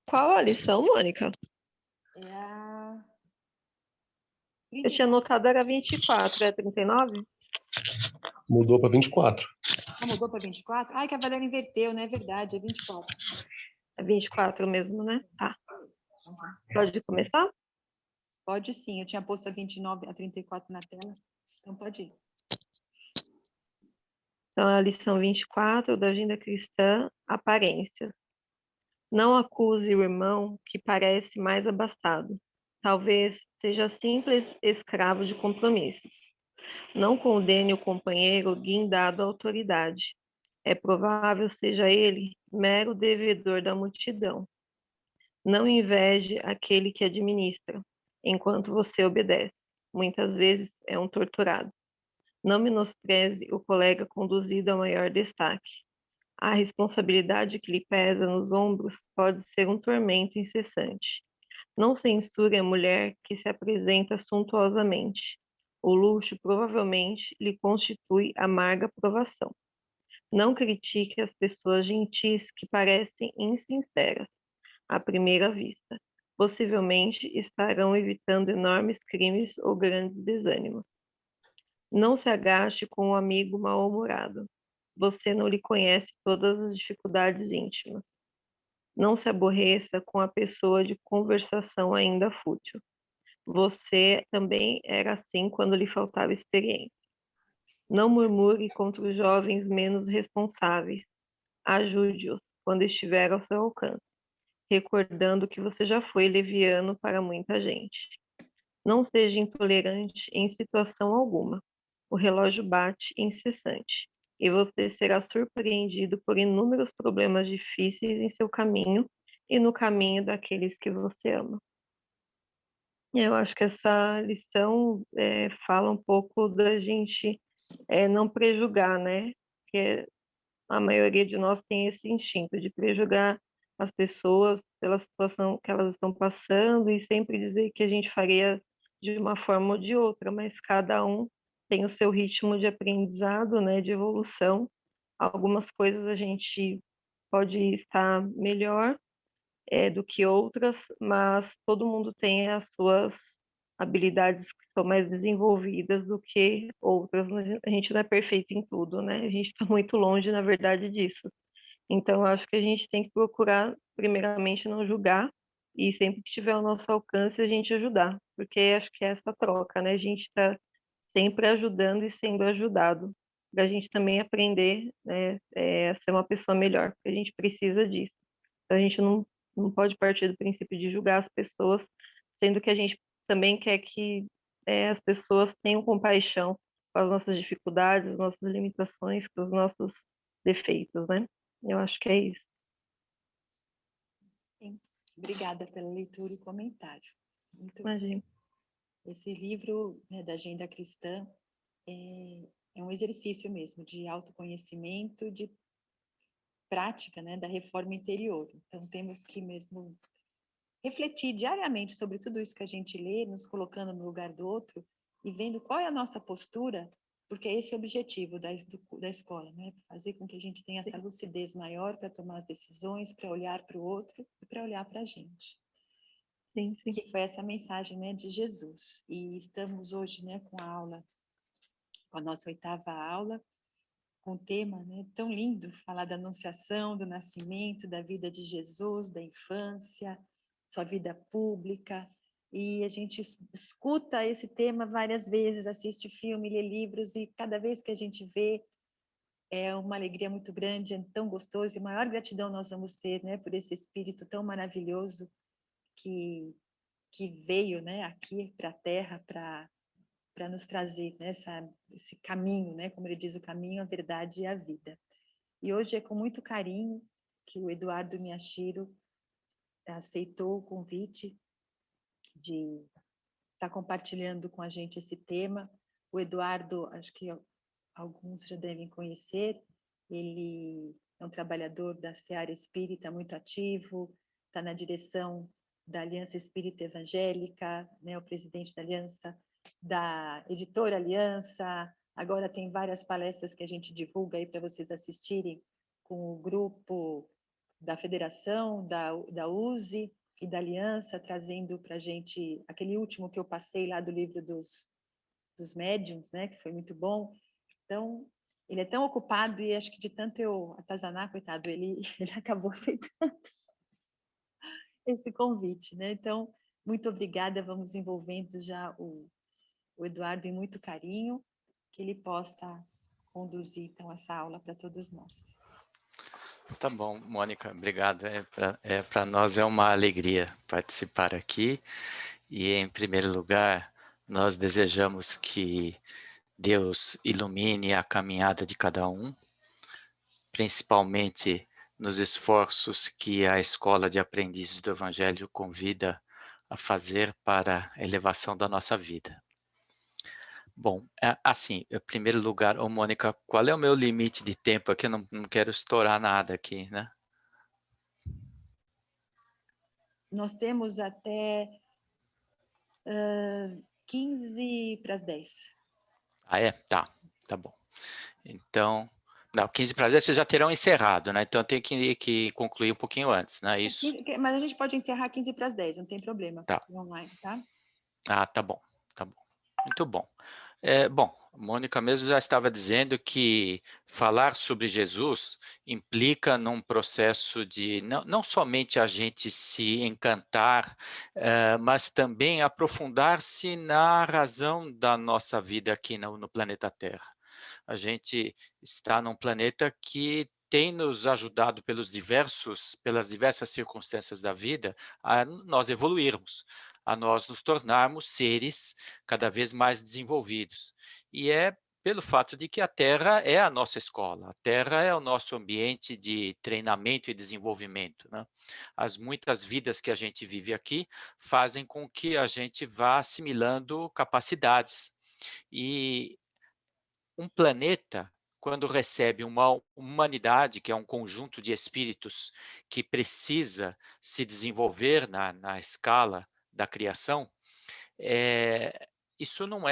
Qual a lição, Mônica? É a Eu tinha 34. anotado era 24, é 39? Mudou para 24. Ah, mudou para 24? Ai, que a Valéria inverteu, não é verdade, é 24. É 24 mesmo, né? Tá. Pode começar? Pode sim, eu tinha posto a 29, a 34 na tela, então pode ir. Então, a lição 24 da Agenda Cristã, Aparências. Não acuse o irmão que parece mais abastado. Talvez seja simples escravo de compromissos. Não condene o companheiro guindado à autoridade. É provável seja ele mero devedor da multidão. Não inveje aquele que administra, enquanto você obedece. Muitas vezes é um torturado. Não menospreze o colega conduzido a maior destaque. A responsabilidade que lhe pesa nos ombros pode ser um tormento incessante. Não censure a mulher que se apresenta suntuosamente. O luxo provavelmente lhe constitui amarga provação. Não critique as pessoas gentis que parecem insinceras à primeira vista. Possivelmente estarão evitando enormes crimes ou grandes desânimos. Não se agaste com um amigo mal-humorado. Você não lhe conhece todas as dificuldades íntimas. Não se aborreça com a pessoa de conversação ainda fútil. Você também era assim quando lhe faltava experiência. Não murmure contra os jovens menos responsáveis. Ajude-os quando estiver ao seu alcance, recordando que você já foi leviano para muita gente. Não seja intolerante em situação alguma. O relógio bate incessante e você será surpreendido por inúmeros problemas difíceis em seu caminho e no caminho daqueles que você ama. Eu acho que essa lição fala um pouco da gente não prejugar, né? Porque a maioria de nós tem esse instinto de prejugar as pessoas pela situação que elas estão passando e sempre dizer que a gente faria de uma forma ou de outra, mas cada um tem o seu ritmo de aprendizado, né, de evolução. Algumas coisas a gente pode estar melhor do que outras, mas todo mundo tem as suas habilidades que são mais desenvolvidas do que outras. A gente não é perfeito em tudo, né? A gente está muito longe, na verdade, disso. Então, eu acho que a gente tem que procurar, primeiramente, não julgar e sempre que tiver ao nosso alcance, a gente ajudar, porque acho que é essa troca, né? A gente está sempre ajudando e sendo ajudado, para a gente também aprender, né, a ser uma pessoa melhor, porque a gente precisa disso. Então, a gente não pode partir do princípio de julgar as pessoas, sendo que a gente também quer que as pessoas tenham compaixão com as nossas dificuldades, as nossas limitações, com os nossos defeitos, né? Eu acho que é isso. Sim. Obrigada pela leitura e comentário. Muito bom. Imagina. Esse livro, né, da Agenda Cristã é um exercício mesmo de autoconhecimento, de prática, né, da reforma interior. Então, temos que mesmo refletir diariamente sobre tudo isso que a gente lê, nos colocando no lugar do outro e vendo qual é a nossa postura, porque é esse o objetivo da escola, né? Fazer com que a gente tenha essa lucidez maior para tomar as decisões, para olhar para o outro e para olhar para a gente. Sim, sim. Que foi essa mensagem, né, de Jesus. E estamos hoje, né, com a nossa 8ª aula, com um tema, né, tão lindo, falar da anunciação, do nascimento, da vida de Jesus, da infância, sua vida pública, e a gente escuta esse tema várias vezes, assiste filme, lê livros, e cada vez que a gente vê, é uma alegria muito grande, é tão gostoso, e maior gratidão nós vamos ter, né, por esse Espírito tão maravilhoso que veio, né, aqui para a Terra para nos trazer, né, esse caminho, né, como ele diz, o caminho, a verdade e a vida. E hoje é com muito carinho que o Eduardo Miyashiro aceitou o convite de estar compartilhando com a gente esse tema. O Eduardo, acho que alguns já devem conhecer, ele é um trabalhador da Seara Espírita muito ativo, está na direção da Aliança Espírita Evangélica, né, o presidente da Aliança, da Editora Aliança, agora tem várias palestras que a gente divulga aí para vocês assistirem com o grupo da federação, da USE e da Aliança, trazendo para a gente aquele último que eu passei lá do livro dos médiuns, né, que foi muito bom. Então, ele é tão ocupado e acho que de tanto eu atazanar, coitado, ele acabou aceitando esse convite, né? Então, muito obrigada, vamos envolvendo já o Eduardo em muito carinho, que ele possa conduzir, então, essa aula para todos nós. Tá bom, Mônica, obrigado. Para nós é uma alegria participar aqui e, em primeiro lugar, nós desejamos que Deus ilumine a caminhada de cada um, principalmente nos esforços que a Escola de Aprendizes do Evangelho convida a fazer para a elevação da nossa vida. Bom, assim, em primeiro lugar, Mônica, qual é o meu limite de tempo aqui? Eu não quero estourar nada aqui, né? Nós temos até 15 para as 10. Ah, é? Tá bom. Então, não, 15 para 10 vocês já terão encerrado, né? Então eu tenho que concluir um pouquinho antes, né? Isso. Mas a gente pode encerrar 15 para as 10, não tem problema. Tá. Online, tá? Ah, tá bom. Muito bom. Bom, a Mônica mesmo já estava dizendo que falar sobre Jesus implica num processo de não somente a gente se encantar, mas também aprofundar-se na razão da nossa vida aqui no planeta Terra. A gente está num planeta que tem nos ajudado pelas diversas circunstâncias da vida a nós evoluirmos, a nós nos tornarmos seres cada vez mais desenvolvidos. E é pelo fato de que a Terra é a nossa escola, a Terra é o nosso ambiente de treinamento e desenvolvimento, né? As muitas vidas que a gente vive aqui fazem com que a gente vá assimilando capacidades. E um planeta, quando recebe uma humanidade, que é um conjunto de espíritos que precisa se desenvolver na escala da criação, isso não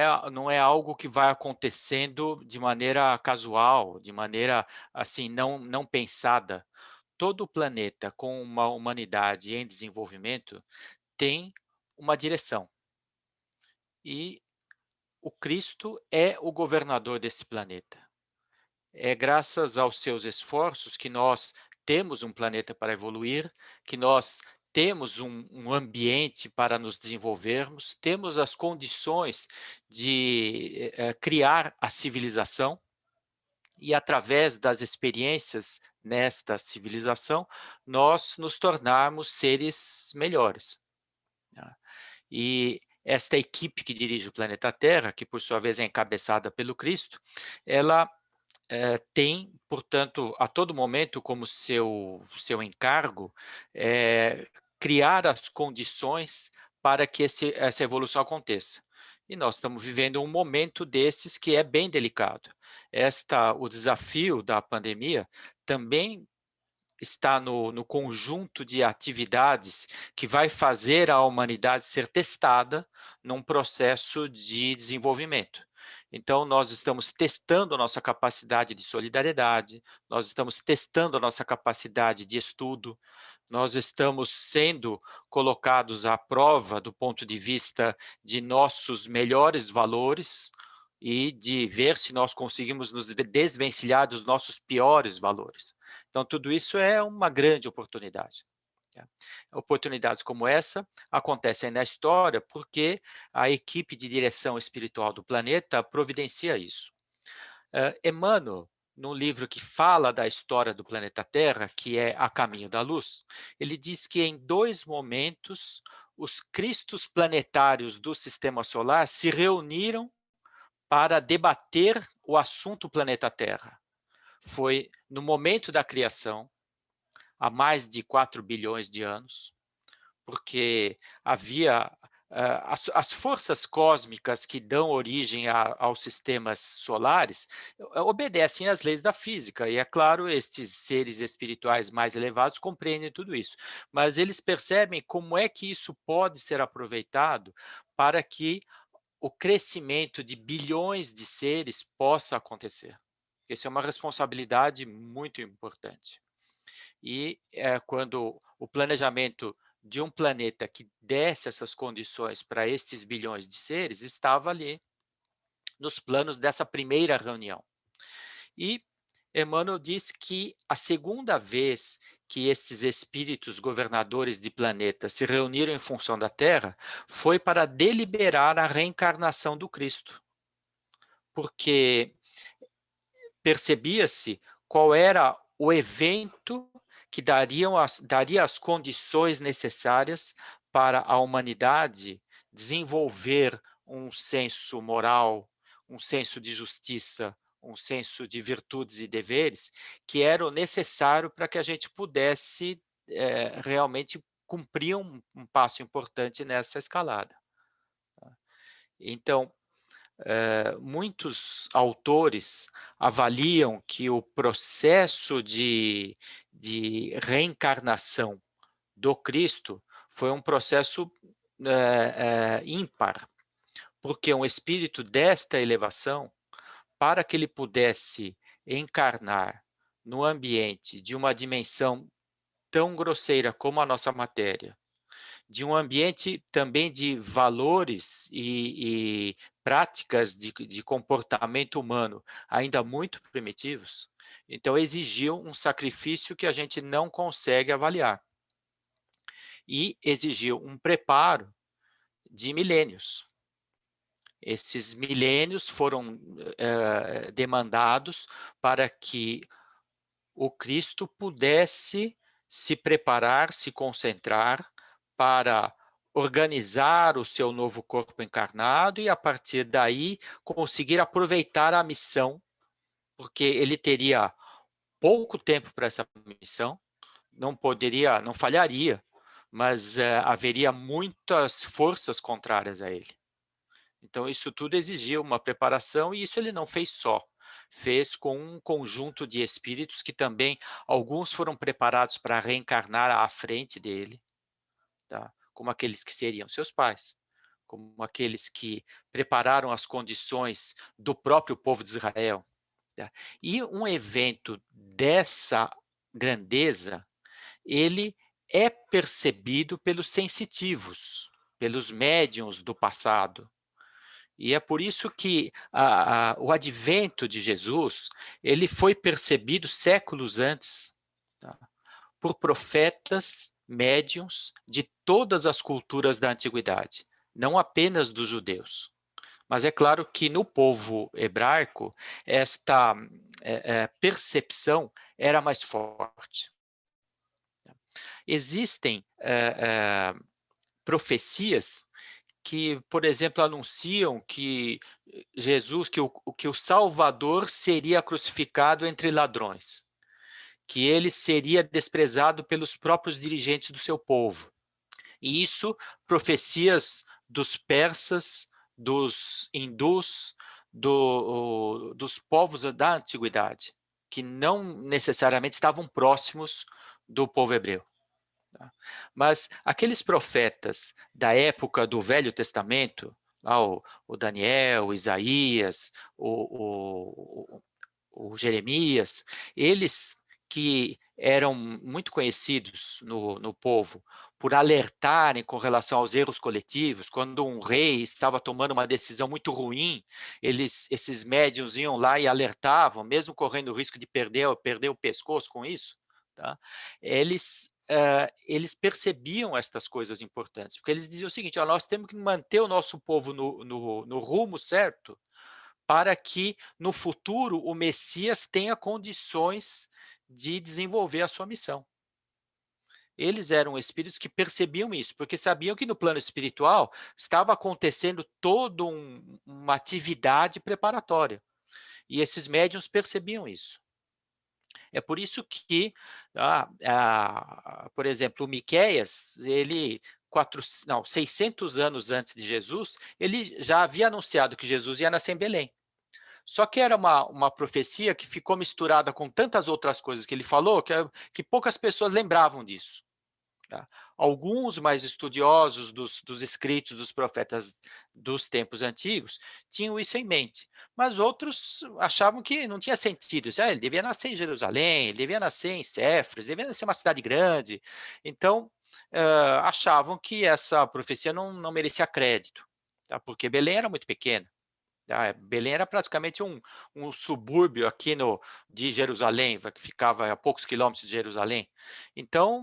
é algo que vai acontecendo de maneira casual, de maneira assim não pensada. Todo o planeta com uma humanidade em desenvolvimento tem uma direção. E o Cristo é o governador desse planeta. É graças aos seus esforços que nós temos um planeta para evoluir, que nós temos um ambiente para nos desenvolvermos, temos as condições de criar a civilização e, através das experiências nesta civilização, nós nos tornarmos seres melhores. Tá? E esta equipe que dirige o planeta Terra, que por sua vez é encabeçada pelo Cristo, ela tem, portanto, a todo momento como seu encargo, criar as condições para que essa evolução aconteça. E nós estamos vivendo um momento desses que é bem delicado. O desafio da pandemia também está no conjunto de atividades que vai fazer a humanidade ser testada num processo de desenvolvimento. Então, nós estamos testando a nossa capacidade de solidariedade, nós estamos testando a nossa capacidade de estudo, nós estamos sendo colocados à prova do ponto de vista de nossos melhores valores e de ver se nós conseguimos nos desvencilhar dos nossos piores valores. Então, tudo isso é uma grande oportunidade. Oportunidades como essa acontecem na história porque a equipe de direção espiritual do planeta providencia isso. Emmanuel, num livro que fala da história do planeta Terra, que é A Caminho da Luz, ele diz que em 2 momentos os cristos planetários do sistema solar se reuniram para debater o assunto planeta Terra. Foi no momento da criação, há mais de 4 bilhões de anos, porque havia as forças cósmicas que dão origem aos sistemas solares obedecem às leis da física, e é claro, estes seres espirituais mais elevados compreendem tudo isso, mas eles percebem como é que isso pode ser aproveitado para que o crescimento de bilhões de seres possa acontecer. Essa é uma responsabilidade muito importante. E quando o planejamento de um planeta que desse essas condições para estes bilhões de seres estava ali nos planos dessa primeira reunião. E Emmanuel diz que a segunda vez que estes espíritos governadores de planetas se reuniram em função da Terra foi para deliberar a reencarnação do Cristo, porque percebia-se qual era o evento que daria as condições necessárias para a humanidade desenvolver um senso moral, um senso de justiça, um senso de virtudes e deveres, que era o necessário para que a gente pudesse realmente cumprir um passo importante nessa escalada. Então, muitos autores avaliam que o processo de reencarnação do Cristo foi um processo ímpar, porque um espírito desta elevação, para que ele pudesse encarnar no ambiente de uma dimensão tão grosseira como a nossa matéria, de um ambiente também de valores e práticas de comportamento humano ainda muito primitivos, então exigiu um sacrifício que a gente não consegue avaliar. E exigiu um preparo de milênios. Esses milênios foram demandados para que o Cristo pudesse se preparar, se concentrar para organizar o seu novo corpo encarnado e, a partir daí, conseguir aproveitar a missão, porque ele teria pouco tempo para essa missão, não falharia, mas haveria muitas forças contrárias a ele. Então, isso tudo exigia uma preparação e isso ele não fez só. Fez com um conjunto de espíritos que também, alguns foram preparados para reencarnar à frente dele, tá? Como aqueles que seriam seus pais, como aqueles que prepararam as condições do próprio povo de Israel. Tá? E um evento dessa grandeza, ele é percebido pelos sensitivos, pelos médiuns do passado. E é por isso que o advento de Jesus, ele foi percebido séculos antes, tá? Por profetas médiuns de todas as culturas da antiguidade, não apenas dos judeus. Mas é claro que no povo hebraico, esta percepção era mais forte. Existem profecias que, por exemplo, anunciam que Jesus, que o Salvador seria crucificado entre ladrões, que ele seria desprezado pelos próprios dirigentes do seu povo. E isso, profecias dos persas, dos hindus, dos povos da antiguidade, que não necessariamente estavam próximos do povo hebreu. Mas aqueles profetas da época do Velho Testamento, o Daniel, o Isaías, o Jeremias, eles que eram muito conhecidos no povo por alertarem com relação aos erros coletivos, quando um rei estava tomando uma decisão muito ruim, esses médiuns iam lá e alertavam, mesmo correndo o risco de perder o pescoço com isso, tá? Eles percebiam estas coisas importantes, porque eles diziam o seguinte: nós temos que manter o nosso povo no rumo certo, para que no futuro o Messias tenha condições de desenvolver a sua missão. Eles eram espíritos que percebiam isso, porque sabiam que no plano espiritual estava acontecendo toda uma atividade preparatória. E esses médiuns percebiam isso. É por isso que, por exemplo, o Miqueias, 600 anos antes de Jesus, ele já havia anunciado que Jesus ia nascer em Belém. Só que era uma profecia que ficou misturada com tantas outras coisas que ele falou, que poucas pessoas lembravam disso. Tá? Alguns mais estudiosos dos escritos dos profetas dos tempos antigos tinham isso em mente, mas outros achavam que não tinha sentido. Ele devia nascer em Jerusalém, ele devia nascer em Céfras, devia nascer em uma cidade grande. Então, achavam que essa profecia não merecia crédito, tá? Porque Belém era muito pequena. Belém era praticamente um subúrbio aqui de Jerusalém, que ficava a poucos quilômetros de Jerusalém. Então,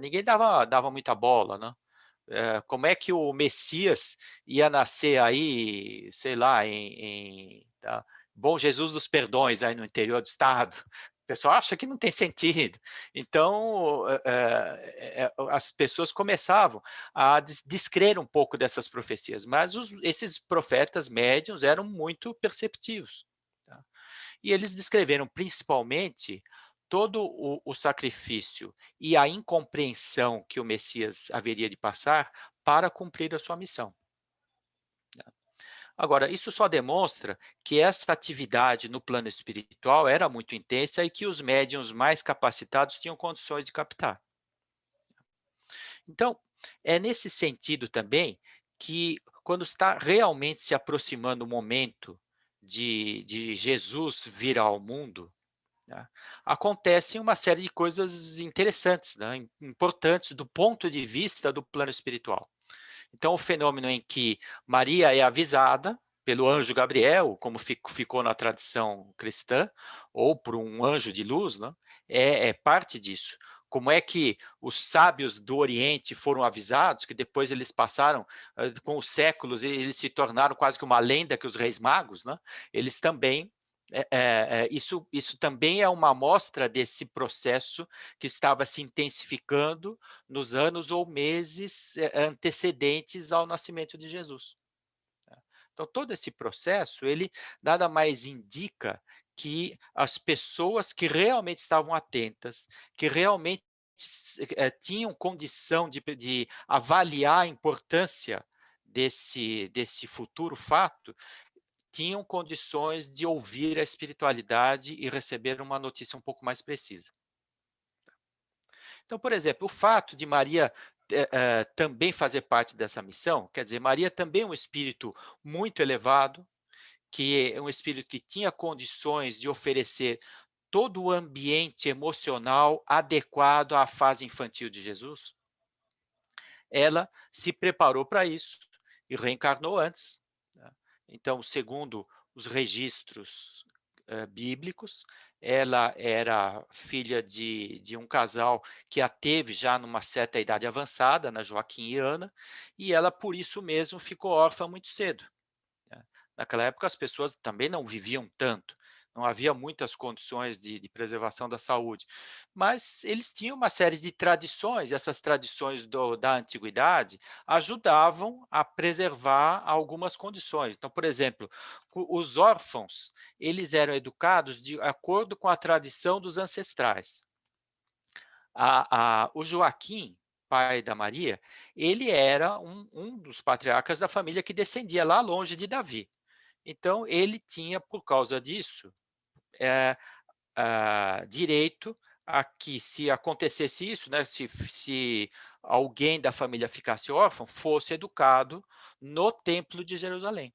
ninguém dava muita bola, né? Como é que o Messias ia nascer aí, sei lá, Bom Jesus dos Perdões, aí no interior do estado? O pessoal acha que não tem sentido. Então, as pessoas começavam a descrer um pouco dessas profecias, mas esses profetas médiuns eram muito perceptivos. Tá? E eles descreveram principalmente todo o sacrifício e a incompreensão que o Messias haveria de passar para cumprir a sua missão. Agora, isso só demonstra que essa atividade no plano espiritual era muito intensa e que os médiuns mais capacitados tinham condições de captar. Então, é nesse sentido também que, quando está realmente se aproximando o momento de Jesus vir ao mundo, né, acontecem uma série de coisas interessantes, né, importantes do ponto de vista do plano espiritual. Então, o fenômeno em que Maria é avisada pelo anjo Gabriel, como ficou na tradição cristã, ou por um anjo de luz, né, é parte disso. Como é que os sábios do Oriente foram avisados, que depois eles passaram, com os séculos, e eles se tornaram quase que uma lenda, que os reis magos, né, eles também isso também é uma amostra desse processo que estava se intensificando nos anos ou meses antecedentes ao nascimento de Jesus. Tá? Então, todo esse processo, ele nada mais indica que as pessoas que realmente estavam atentas, que realmente tinham condição de avaliar a importância desse futuro fato, tinham condições de ouvir a espiritualidade e receber uma notícia um pouco mais precisa. Então, por exemplo, o fato de Maria também fazer parte dessa missão, quer dizer, Maria também é um espírito muito elevado, que é um espírito que tinha condições de oferecer todo o ambiente emocional adequado à fase infantil de Jesus. Ela se preparou para isso e reencarnou antes, né? Então, segundo os registros bíblicos, ela era filha de um casal que a teve já numa certa idade avançada, na Joaquim e Ana, e ela, por isso mesmo, ficou órfã muito cedo, né? Naquela época, as pessoas também não viviam tanto, não havia muitas condições de preservação da saúde, mas eles tinham uma série de tradições, e essas tradições da antiguidade ajudavam a preservar algumas condições. Então, por exemplo, os órfãos, eles eram educados de acordo com a tradição dos ancestrais. O Joaquim, pai da Maria, ele era um dos patriarcas da família que descendia lá longe de Davi. Então, ele tinha, por causa disso, eh, direito a que, se acontecesse isso, né, se alguém da família ficasse órfão, fosse educado no Templo de Jerusalém.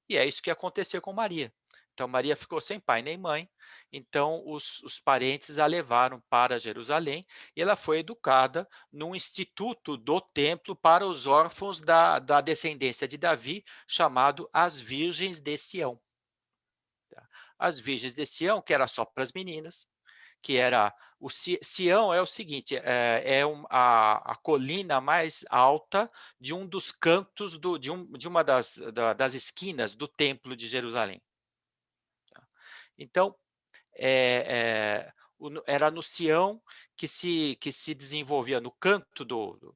E é isso que aconteceu com Maria. Então, Maria ficou sem pai nem mãe, então os parentes a levaram para Jerusalém e ela foi educada num instituto do templo para os órfãos da descendência de Davi, chamado As Virgens de Sião. Tá? As Virgens de Sião, que era só para as meninas, que era Sião é o seguinte, a colina mais alta de um dos cantos de uma das esquinas do Templo de Jerusalém. Então, era no Sião que se desenvolvia, no canto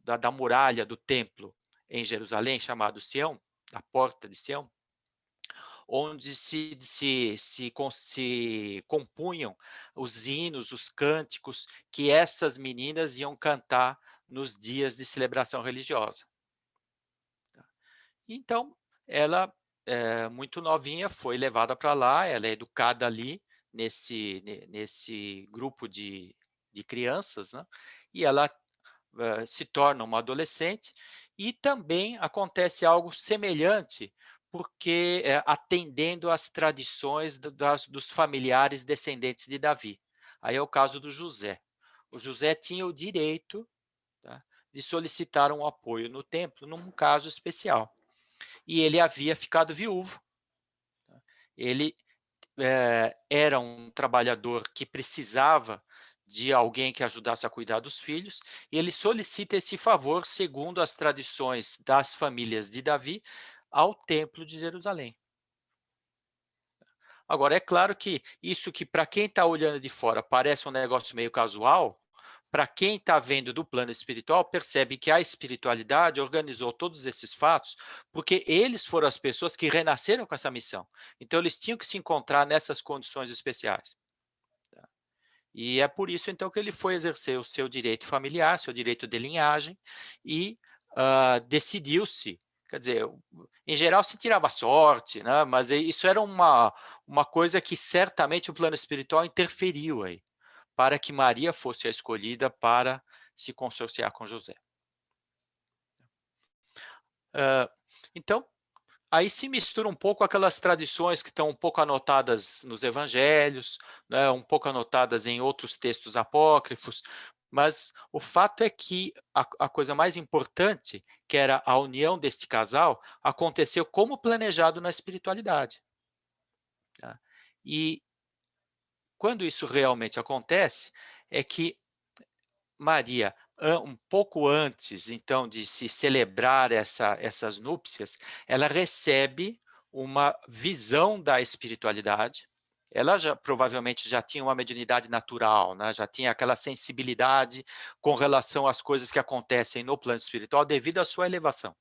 da muralha do templo em Jerusalém, chamado Sião, a porta de Sião, onde se compunham os hinos, os cânticos que essas meninas iam cantar nos dias de celebração religiosa. Então, ela, muito novinha, foi levada para lá, ela é educada ali, nesse grupo de de crianças, né? E ela se torna uma adolescente, e também acontece algo semelhante, porque atendendo às tradições dos familiares descendentes de Davi. Aí é o caso do José. O José tinha o direito, tá, de solicitar um apoio no templo, num caso especial. E ele havia ficado viúvo. Tá? Ele era um trabalhador que precisava de alguém que ajudasse a cuidar dos filhos, e ele solicita esse favor, segundo as tradições das famílias de Davi, ao Templo de Jerusalém. Agora, é claro que isso, que para quem está olhando de fora parece um negócio meio casual, para quem está vendo do plano espiritual, percebe que a espiritualidade organizou todos esses fatos, porque eles foram as pessoas que renasceram com essa missão. Então, eles tinham que se encontrar nessas condições especiais. Tá? E é por isso, então, que ele foi exercer o seu direito familiar, seu direito de linhagem, e decidiu-se. Quer dizer, em geral se tirava sorte, né? Mas isso era uma coisa que certamente o plano espiritual interferiu aí, para que Maria fosse a escolhida para se consorciar com José. Então, aí se mistura um pouco aquelas tradições que estão um pouco anotadas nos evangelhos, né, um pouco anotadas em outros textos apócrifos, mas o fato é que a coisa mais importante, que era a união deste casal, aconteceu como planejado na espiritualidade. Tá? E quando isso realmente acontece, é que Maria, um pouco antes, então, de se celebrar essas núpcias, ela recebe uma visão da espiritualidade. Ela provavelmente já tinha uma mediunidade natural, né? Já tinha aquela sensibilidade com relação às coisas que acontecem no plano espiritual devido à sua elevação.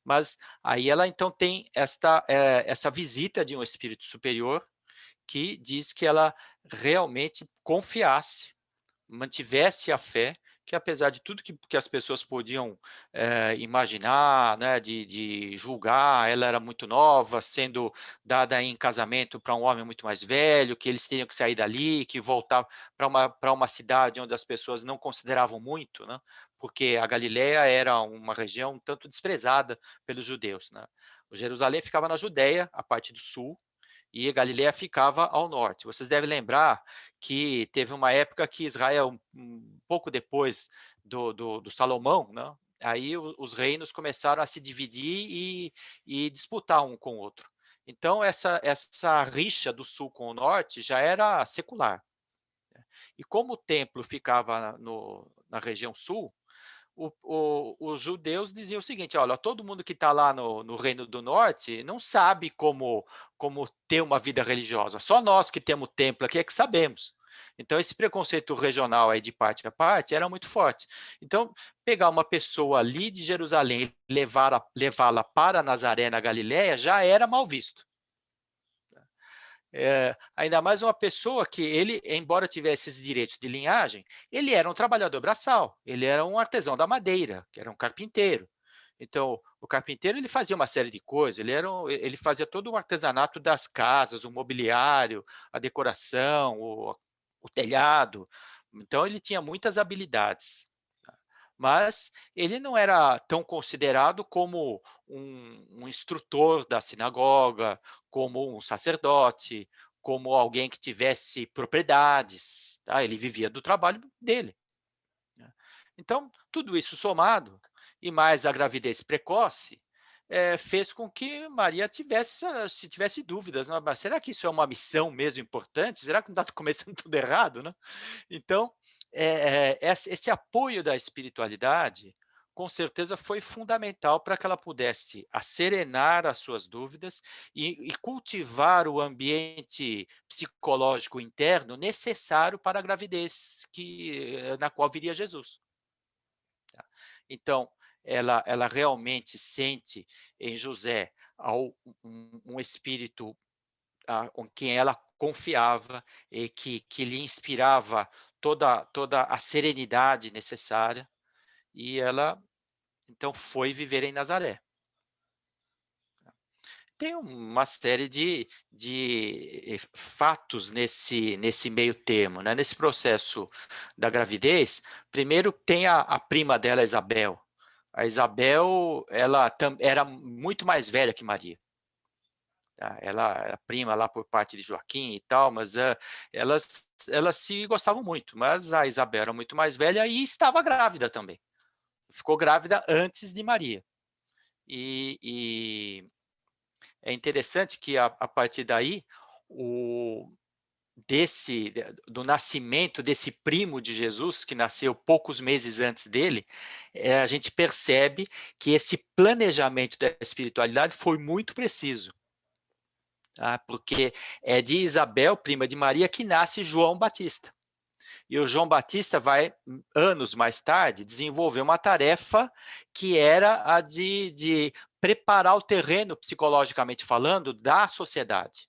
Mas aí ela então tem essa visita de um espírito superior que diz que ela realmente confiasse, mantivesse a fé, que apesar de tudo que as pessoas podiam imaginar, né, de julgar, ela era muito nova, sendo dada em casamento para um homem muito mais velho, que eles teriam que sair dali, que voltar para uma cidade onde as pessoas não consideravam muito, né, porque a Galileia era uma região um tanto desprezada pelos judeus. Né. O Jerusalém ficava na Judéia, a parte do sul, e a Galileia ficava ao norte. Vocês devem lembrar que teve uma época que Israel, um pouco depois do Salomão, né, aí os reinos começaram a se dividir e disputar um com o outro. Então, essa rixa do sul com o norte já era secular. Né. E como o templo ficava na região sul, os judeus diziam o seguinte: olha, todo mundo que está lá no Reino do Norte não sabe como ter uma vida religiosa, só nós que temos templo aqui é que sabemos. Então, esse preconceito regional aí de parte a parte era muito forte. Então, pegar uma pessoa ali de Jerusalém e levá-la para Nazaré, na Galiléia, já era mal visto. Ainda mais uma pessoa que ele, embora tivesse esses direitos de linhagem, ele era um trabalhador braçal, ele era um artesão da madeira, que era um carpinteiro. Então, o carpinteiro ele fazia uma série de coisas, ele fazia todo o artesanato das casas, o mobiliário, a decoração, o telhado. Então, ele tinha muitas habilidades. Tá? Mas ele não era tão considerado como um instrutor da sinagoga, como um sacerdote, como alguém que tivesse propriedades. Tá? Ele vivia do trabalho dele. Né. Então, tudo isso somado, e mais a gravidez precoce, fez com que Maria tivesse dúvidas. Né? Mas será que isso é uma missão mesmo importante? Será que não está começando tudo errado? Né? Então, esse apoio da espiritualidade, com certeza, foi fundamental para que ela pudesse acerenar as suas dúvidas e cultivar o ambiente psicológico interno necessário para a gravidez na qual viria Jesus. Tá? Então, ela realmente sente em José um espírito com quem ela confiava e que lhe inspirava toda a serenidade necessária, e ela então foi viver em Nazaré. tem uma série de fatos nesse meio termo, né? Nesse processo da gravidez. Primeiro tem a prima dela, Isabel. A Isabel, ela era muito mais velha que Maria. Tá? Ela era prima lá por parte de Joaquim e tal, mas elas se gostavam muito. Mas a Isabel era muito mais velha e estava grávida também. Ficou grávida antes de Maria. E é interessante que a partir daí, do nascimento desse primo de Jesus, que nasceu poucos meses antes dele, a gente percebe que esse planejamento da espiritualidade foi muito preciso. Tá? Porque é de Isabel, prima de Maria, que nasce João Batista. E o João Batista vai, anos mais tarde, desenvolver uma tarefa que era a de preparar o terreno, psicologicamente falando, da sociedade.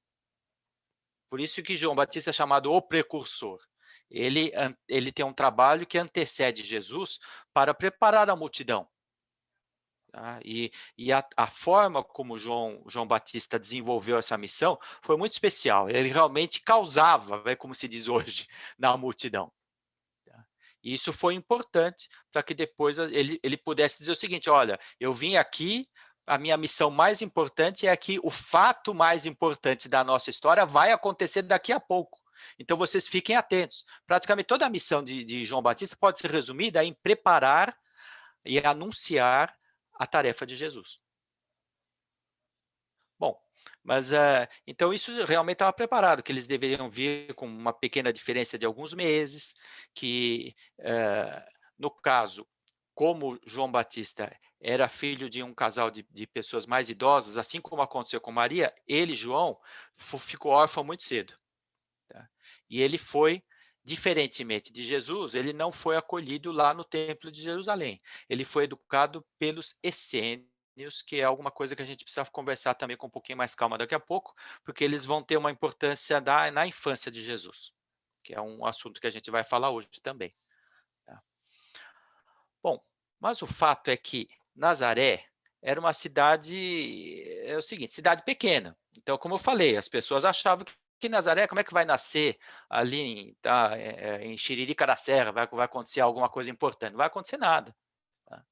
Por isso que João Batista é chamado o precursor. Ele tem um trabalho que antecede Jesus para preparar a multidão. Tá? E a forma como João Batista desenvolveu essa missão foi muito especial. Ele realmente causava, como se diz hoje, na multidão. E isso foi importante para que depois ele pudesse dizer o seguinte: olha, eu vim aqui, a minha missão mais importante é que o fato mais importante da nossa história vai acontecer daqui a pouco. Então, vocês fiquem atentos. Praticamente toda a missão de João Batista pode ser resumida em preparar e anunciar a tarefa de Jesus. Bom, mas então isso realmente estava preparado, que eles deveriam vir com uma pequena diferença de alguns meses, que no caso, como João Batista era filho de um casal de pessoas mais idosas, assim como aconteceu com Maria, ele, João, ficou órfão muito cedo. Tá? E ele foi, diferentemente de Jesus, ele não foi acolhido lá no templo de Jerusalém. Ele foi educado pelos essênios, que é alguma coisa que a gente precisa conversar também com um pouquinho mais calma daqui a pouco, porque eles vão ter uma importância na infância de Jesus, que é um assunto que a gente vai falar hoje também. Tá? Bom, mas o fato é que Nazaré era uma cidade, é o seguinte, cidade pequena. Então, como eu falei, as pessoas achavam que Nazaré, como é que vai nascer ali em Xiririca da Serra, vai acontecer alguma coisa importante? Não vai acontecer nada. Tá?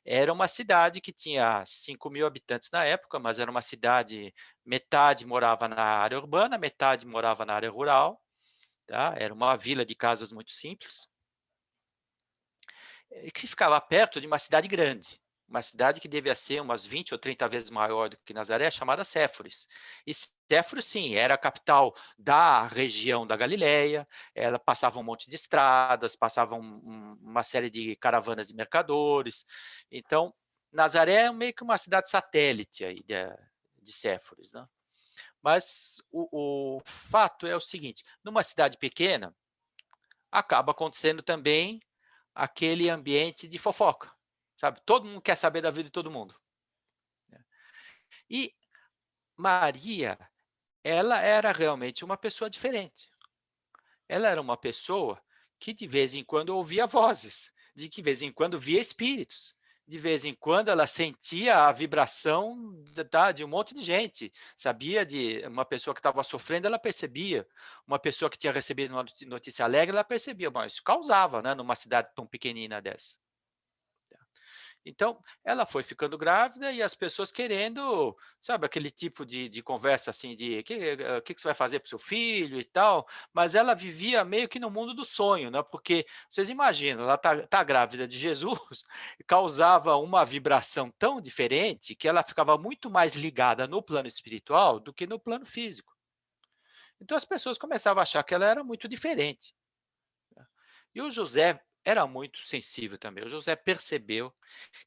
Era uma cidade que tinha 5.000 habitantes na época, mas era uma cidade, metade morava na área urbana, metade morava na área rural. Tá? Era uma vila de casas muito simples, que ficava perto de uma cidade grande, uma cidade que devia ser umas 20 ou 30 vezes maior do que Nazaré, chamada Séforis. E Séforis, sim, era a capital da região da Galileia, ela passava um monte de estradas, passava uma série de caravanas de mercadores. Então, Nazaré é meio que uma cidade satélite aí de Séforis, né? Mas o fato é o seguinte: numa cidade pequena, acaba acontecendo também aquele ambiente de fofoca, sabe? Todo mundo quer saber da vida de todo mundo. Né? E Maria, ela era realmente uma pessoa diferente. Ela era uma pessoa que de vez em quando ouvia vozes, de vez em quando via espíritos, de vez em quando ela sentia a vibração de um monte de gente, sabia de uma pessoa que estava sofrendo, ela percebia, uma pessoa que tinha recebido uma notícia alegre, ela percebia, bom, isso causava, né, numa cidade tão pequenina dessa. Então, ela foi ficando grávida e as pessoas querendo, sabe, aquele tipo de conversa assim, de que você vai fazer para o seu filho e tal, mas ela vivia meio que no mundo do sonho, né? Porque vocês imaginam, ela tá grávida de Jesus, causava uma vibração tão diferente que ela ficava muito mais ligada no plano espiritual do que no plano físico. Então as pessoas começavam a achar que ela era muito diferente. E o José era muito sensível também. O José percebeu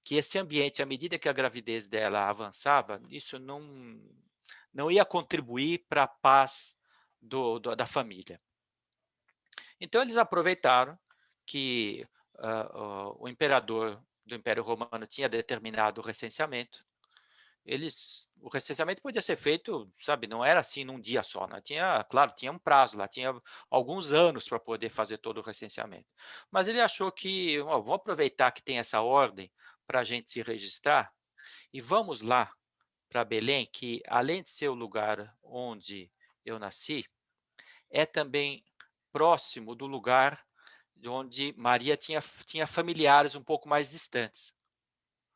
que esse ambiente, à medida que a gravidez dela avançava, isso não ia contribuir para a paz da família. Então, eles aproveitaram que o imperador do Império Romano tinha determinado o recenseamento. O recenseamento podia ser feito, sabe, não era assim num dia só, né? Claro, tinha um prazo lá, tinha alguns anos para poder fazer todo o recenseamento. Mas ele achou que, vamos aproveitar que tem essa ordem para a gente se registrar e vamos lá para Belém, que além de ser o lugar onde eu nasci, é também próximo do lugar onde Maria tinha familiares um pouco mais distantes,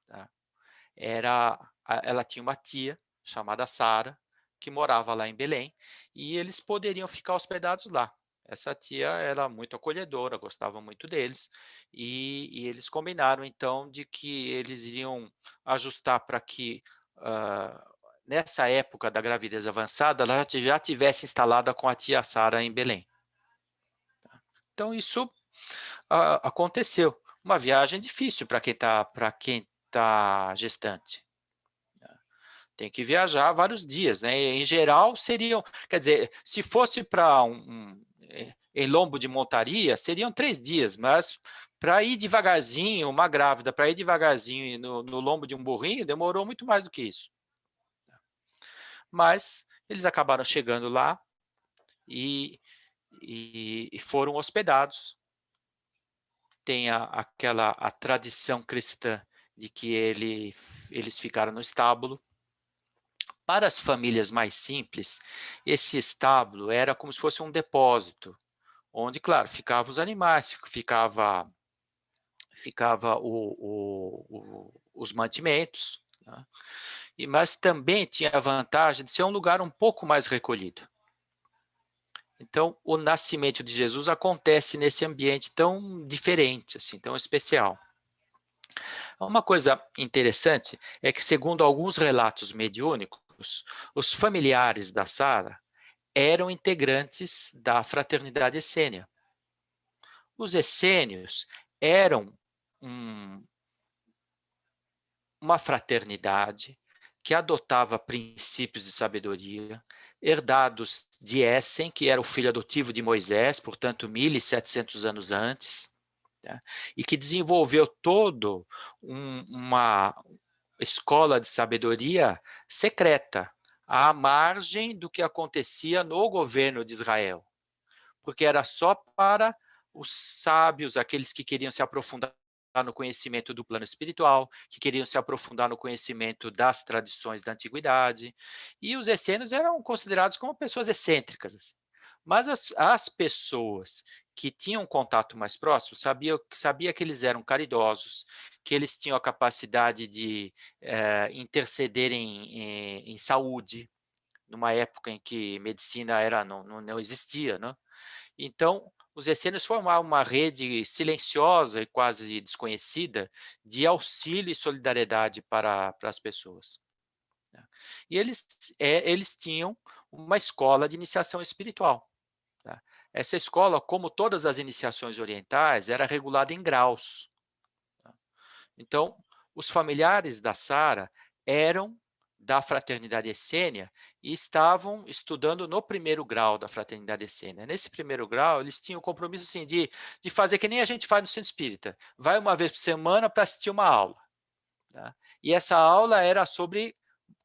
tá? Ela tinha uma tia chamada Sara, que morava lá em Belém, e eles poderiam ficar hospedados lá. Essa tia era muito acolhedora, gostava muito deles, e eles combinaram então de que eles iriam ajustar para que, nessa época da gravidez avançada, ela já tivesse instalada com a tia Sara em Belém. Então isso aconteceu. Uma viagem difícil para quem tá gestante. Tem que viajar vários dias, né? Em geral, seriam, quer dizer, se fosse para em lombo de montaria, seriam 3 dias, mas para ir devagarzinho, uma grávida, para ir devagarzinho no lombo de um burrinho, demorou muito mais do que isso. Mas eles acabaram chegando lá e foram hospedados. Tem a tradição cristã de que eles ficaram no estábulo. Para as famílias mais simples, esse estábulo era como se fosse um depósito, onde, claro, ficavam os animais, ficava os mantimentos, né? Mas também tinha a vantagem de ser um lugar um pouco mais recolhido. Então, o nascimento de Jesus acontece nesse ambiente tão diferente, assim, tão especial. Uma coisa interessante é que, segundo alguns relatos mediúnicos, os familiares da Sara eram integrantes da fraternidade essênia. Os essênios eram uma fraternidade que adotava princípios de sabedoria, herdados de Essen, que era o filho adotivo de Moisés, portanto, 1.700 anos antes, tá? E que desenvolveu todo uma escola de sabedoria secreta, à margem do que acontecia no governo de Israel, porque era só para os sábios, aqueles que queriam se aprofundar no conhecimento do plano espiritual, que queriam se aprofundar no conhecimento das tradições da antiguidade, e os essênios eram considerados como pessoas excêntricas, assim. Mas as pessoas que tinham contato mais próximo sabia que eles eram caridosos, que eles tinham a capacidade de interceder em saúde, numa época em que medicina não existia, né? Então, os essênios formavam uma rede silenciosa e quase desconhecida de auxílio e solidariedade para as pessoas, né? E eles tinham uma escola de iniciação espiritual, tá? Essa escola, como todas as iniciações orientais, era regulada em graus, tá? Então, os familiares da Sara eram da fraternidade essênia e estavam estudando no primeiro grau da fraternidade essênia. Nesse primeiro grau, eles tinham o compromisso assim, de fazer que nem a gente faz no centro espírita. Vai uma vez por semana para assistir uma aula, tá? E essa aula era sobre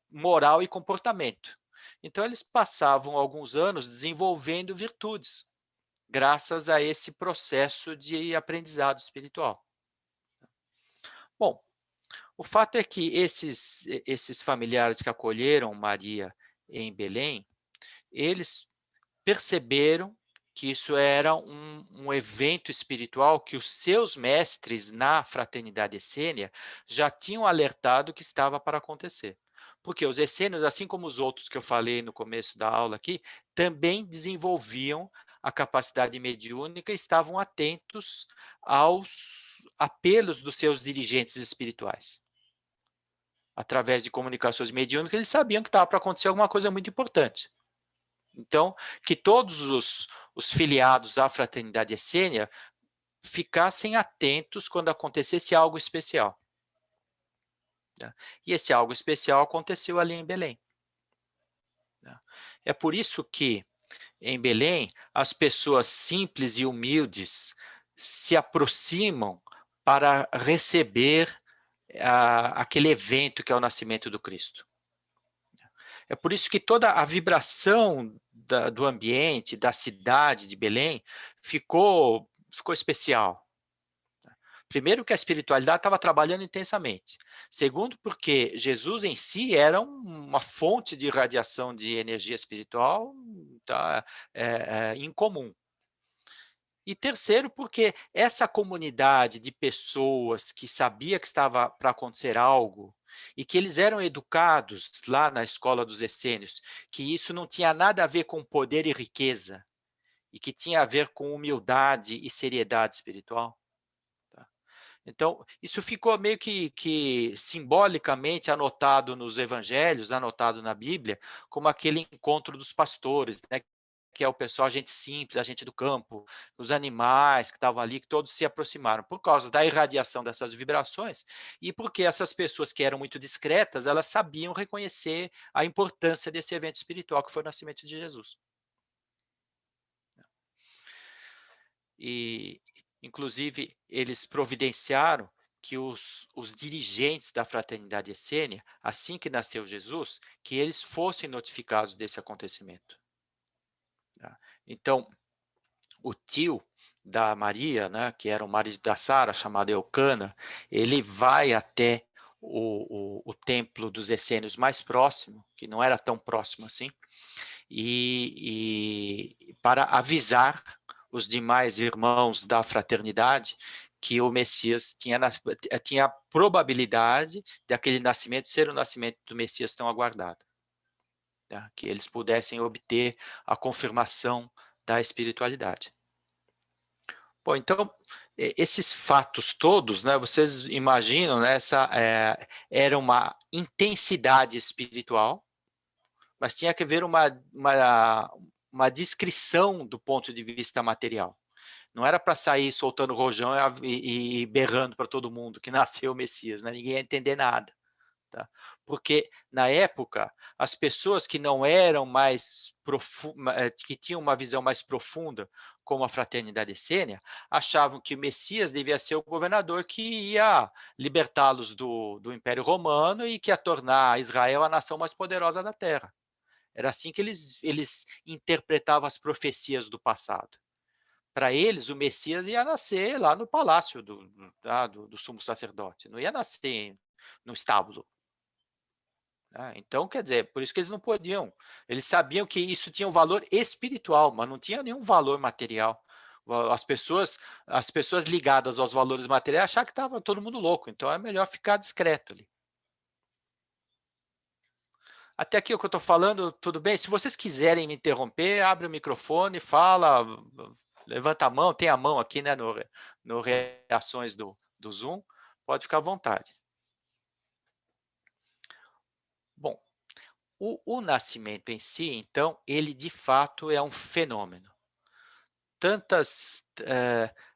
moral e comportamento. Então, eles passavam alguns anos desenvolvendo virtudes, graças a esse processo de aprendizado espiritual. Bom, o fato é que esses familiares que acolheram Maria em Belém, eles perceberam que isso era um evento espiritual que os seus mestres na fraternidade essênia já tinham alertado que estava para acontecer. Porque os essênios, assim como os outros que eu falei no começo da aula aqui, também desenvolviam a capacidade mediúnica e estavam atentos aos apelos dos seus dirigentes espirituais. Através de comunicações mediúnicas, eles sabiam que estava para acontecer alguma coisa muito importante. Então, que todos os filiados à fraternidade essênia ficassem atentos quando acontecesse algo especial, tá? E esse algo especial aconteceu ali em Belém, tá? É por isso que, em Belém, as pessoas simples e humildes se aproximam para receber aquele evento que é o nascimento do Cristo. É por isso que toda a vibração do ambiente, da cidade de Belém, ficou especial. Primeiro, que a espiritualidade estava trabalhando intensamente. Segundo, porque Jesus em si era uma fonte de radiação de energia espiritual, tá, incomum. E terceiro, porque essa comunidade de pessoas que sabia que estava para acontecer algo e que eles eram educados lá na escola dos essênios, que isso não tinha nada a ver com poder e riqueza, e que tinha a ver com humildade e seriedade espiritual. Tá? Então, isso ficou meio que simbolicamente anotado nos evangelhos, anotado na Bíblia, como aquele encontro dos pastores, né? Que é o pessoal, a gente simples, a gente do campo, os animais que estavam ali, que todos se aproximaram, por causa da irradiação dessas vibrações, e porque essas pessoas que eram muito discretas, elas sabiam reconhecer a importância desse evento espiritual, que foi o nascimento de Jesus. E, inclusive, eles providenciaram que os dirigentes da fraternidade essênia, assim que nasceu Jesus, que eles fossem notificados desse acontecimento. Tá? Então, o tio da Maria, né, que era o marido da Sara, chamado Eucana, ele vai até o templo dos essênios mais próximo, que não era tão próximo assim, e para avisar os demais irmãos da fraternidade que o Messias tinha a probabilidade de aquele nascimento ser o nascimento do Messias tão aguardado, tá? Que eles pudessem obter a confirmação da espiritualidade. Bom, então, esses fatos todos, né, vocês imaginam, né, era uma intensidade espiritual, mas tinha que haver uma descrição do ponto de vista material. Não era para sair soltando rojão e berrando para todo mundo que nasceu o Messias, né? Ninguém ia entender nada. Tá? Porque, na época, as pessoas que não eram mais que tinham uma visão mais profunda, como a fraternidade essênia, achavam que o Messias devia ser o governador que ia libertá-los do Império Romano e que ia tornar Israel a nação mais poderosa da Terra. Era assim que eles interpretavam as profecias do passado. Para eles, o Messias ia nascer lá no palácio do sumo sacerdote, não ia nascer no estábulo. Então, quer dizer, por isso que eles não podiam. Eles sabiam que isso tinha um valor espiritual, mas não tinha nenhum valor material. As pessoas ligadas aos valores materiais achavam que estava todo mundo louco, então é melhor ficar discreto ali. Até aqui o que eu estou falando, tudo bem? Se vocês quiserem me interromper, abre o microfone, fala, levanta a mão, tem a mão aqui, né, no reações do Zoom, pode ficar à vontade. Bom, o nascimento em si, então, ele de fato é um fenômeno.